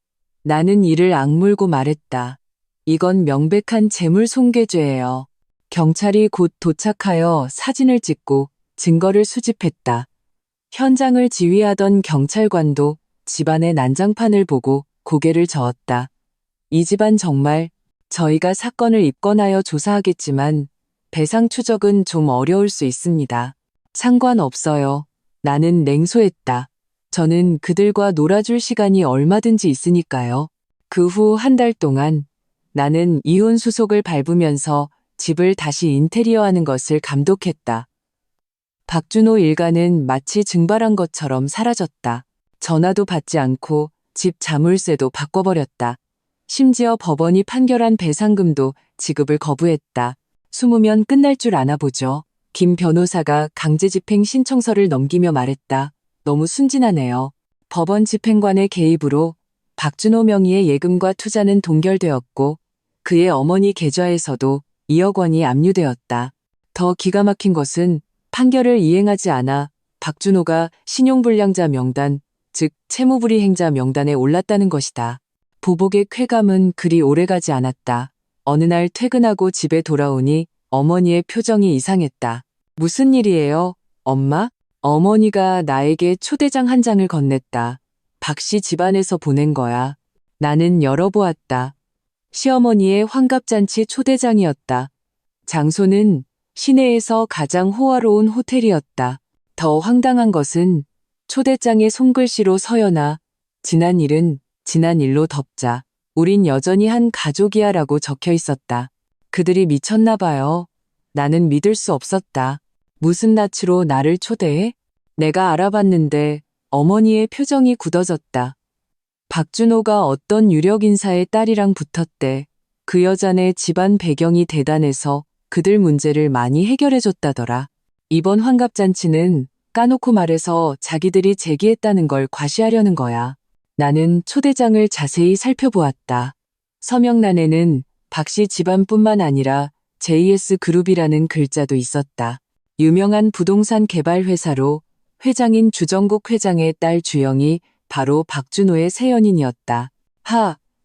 나는 이를 악물고 말했다. 이건 명백한 재물손괴죄예요. 경찰이 곧 도착하여 사진을 찍고 증거를 수집했다. 현장을 지휘하던 경찰관도 집안의 난장판을 보고 고개를 저었다. 이 집안 정말 저희가 사건을 입건하여 조사하겠지만 배상 추적은 좀 어려울 수 있습니다. 상관없어요. 나는 냉소했다. 저는 그들과 놀아줄 시간이 얼마든지 있으니까요. 그 후 한 달 동안 나는 이혼 수속을 밟으면서 집을 다시 인테리어하는 것을 감독했다. 박준호 일가는 마치 증발한 것처럼 사라졌다. 전화도 받지 않고 집 자물쇠도 바꿔버렸다. 심지어 법원이 판결한 배상금도 지급을 거부했다. 숨으면 끝날 줄 아나 보죠. 김 변호사가 강제집행 신청서를 넘기며 말했다. 너무 순진하네요. 법원 집행관의 개입으로 박준호 명의의 예금과 투자는 동결되었고 그의 어머니 계좌에서도 2억 원이 압류되었다. 더 기가 막힌 것은 판결을 이행하지 않아 박준호가 신용불량자 명단, 즉 채무불이행자 명단에 올랐다는 것이다. 보복의 쾌감은 그리 오래가지 않았다. 어느 날 퇴근하고 집에 돌아오니 어머니의 표정이 이상했다. 무슨 일이에요, 엄마? 어머니가 나에게 초대장 한 장을 건넸다. 박씨 집안에서 보낸 거야. 나는 열어보았다. 시어머니의 환갑잔치 초대장이었다. 장소는 시내에서 가장 호화로운 호텔이었다. 더 황당한 것은 초대장에 손글씨로 서연아, 지난 일은 지난 일로 덮자. 우린 여전히 한 가족이야 라고 적혀 있었다. 그들이 미쳤나 봐요. 나는 믿을 수 없었다. 무슨 낯으로 나를 초대해? 내가 알아봤는데 어머니의 표정이 굳어졌다. 박준호가 어떤 유력 인사의 딸이랑 붙었대. 그 여자네 집안 배경이 대단해서 그들 문제를 많이 해결해줬다더라. 이번 환갑잔치는 까놓고 말해서 자기들이 제기했다는 걸 과시하려는 거야. 나는 초대장을 자세히 살펴보았다. 서명란에는 박씨 집안뿐만 아니라 JS 그룹이라는 글자도 있었다. 유명한 부동산 개발 회사로 회장인 주정국 회장의 딸 주영이 바로 박준호의 새연인이었다.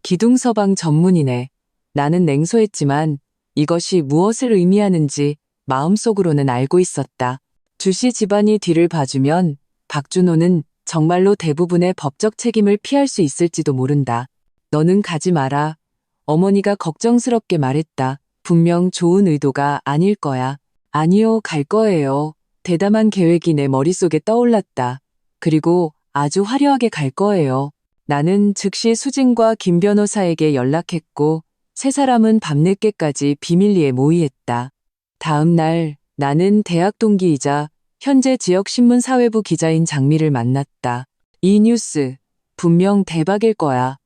기둥서방 전문이네. 나는 냉소했지만 이것이 무엇을 의미하는지 마음속으로는 알고 있었다. 주씨 집안이 뒤를 봐주면 박준호는 정말로 대부분의 법적 책임을 피할 수 있을지도 모른다. 너는 가지 마라. 어머니가 걱정스럽게 말했다. 분명 좋은 의도가 아닐 거야. 아니요, 갈 거예요. 대담한 계획이 내 머릿속에 떠올랐다. 그리고 아주 화려하게 갈 거예요. 나는 즉시 수진과 김 변호사에게 연락했고 세 사람은 밤늦게까지 비밀리에 모의했다. 다음 날 나는 대학 동기이자 현재 지역신문 사회부 기자인 장미를 만났다. 이 뉴스 분명 대박일 거야.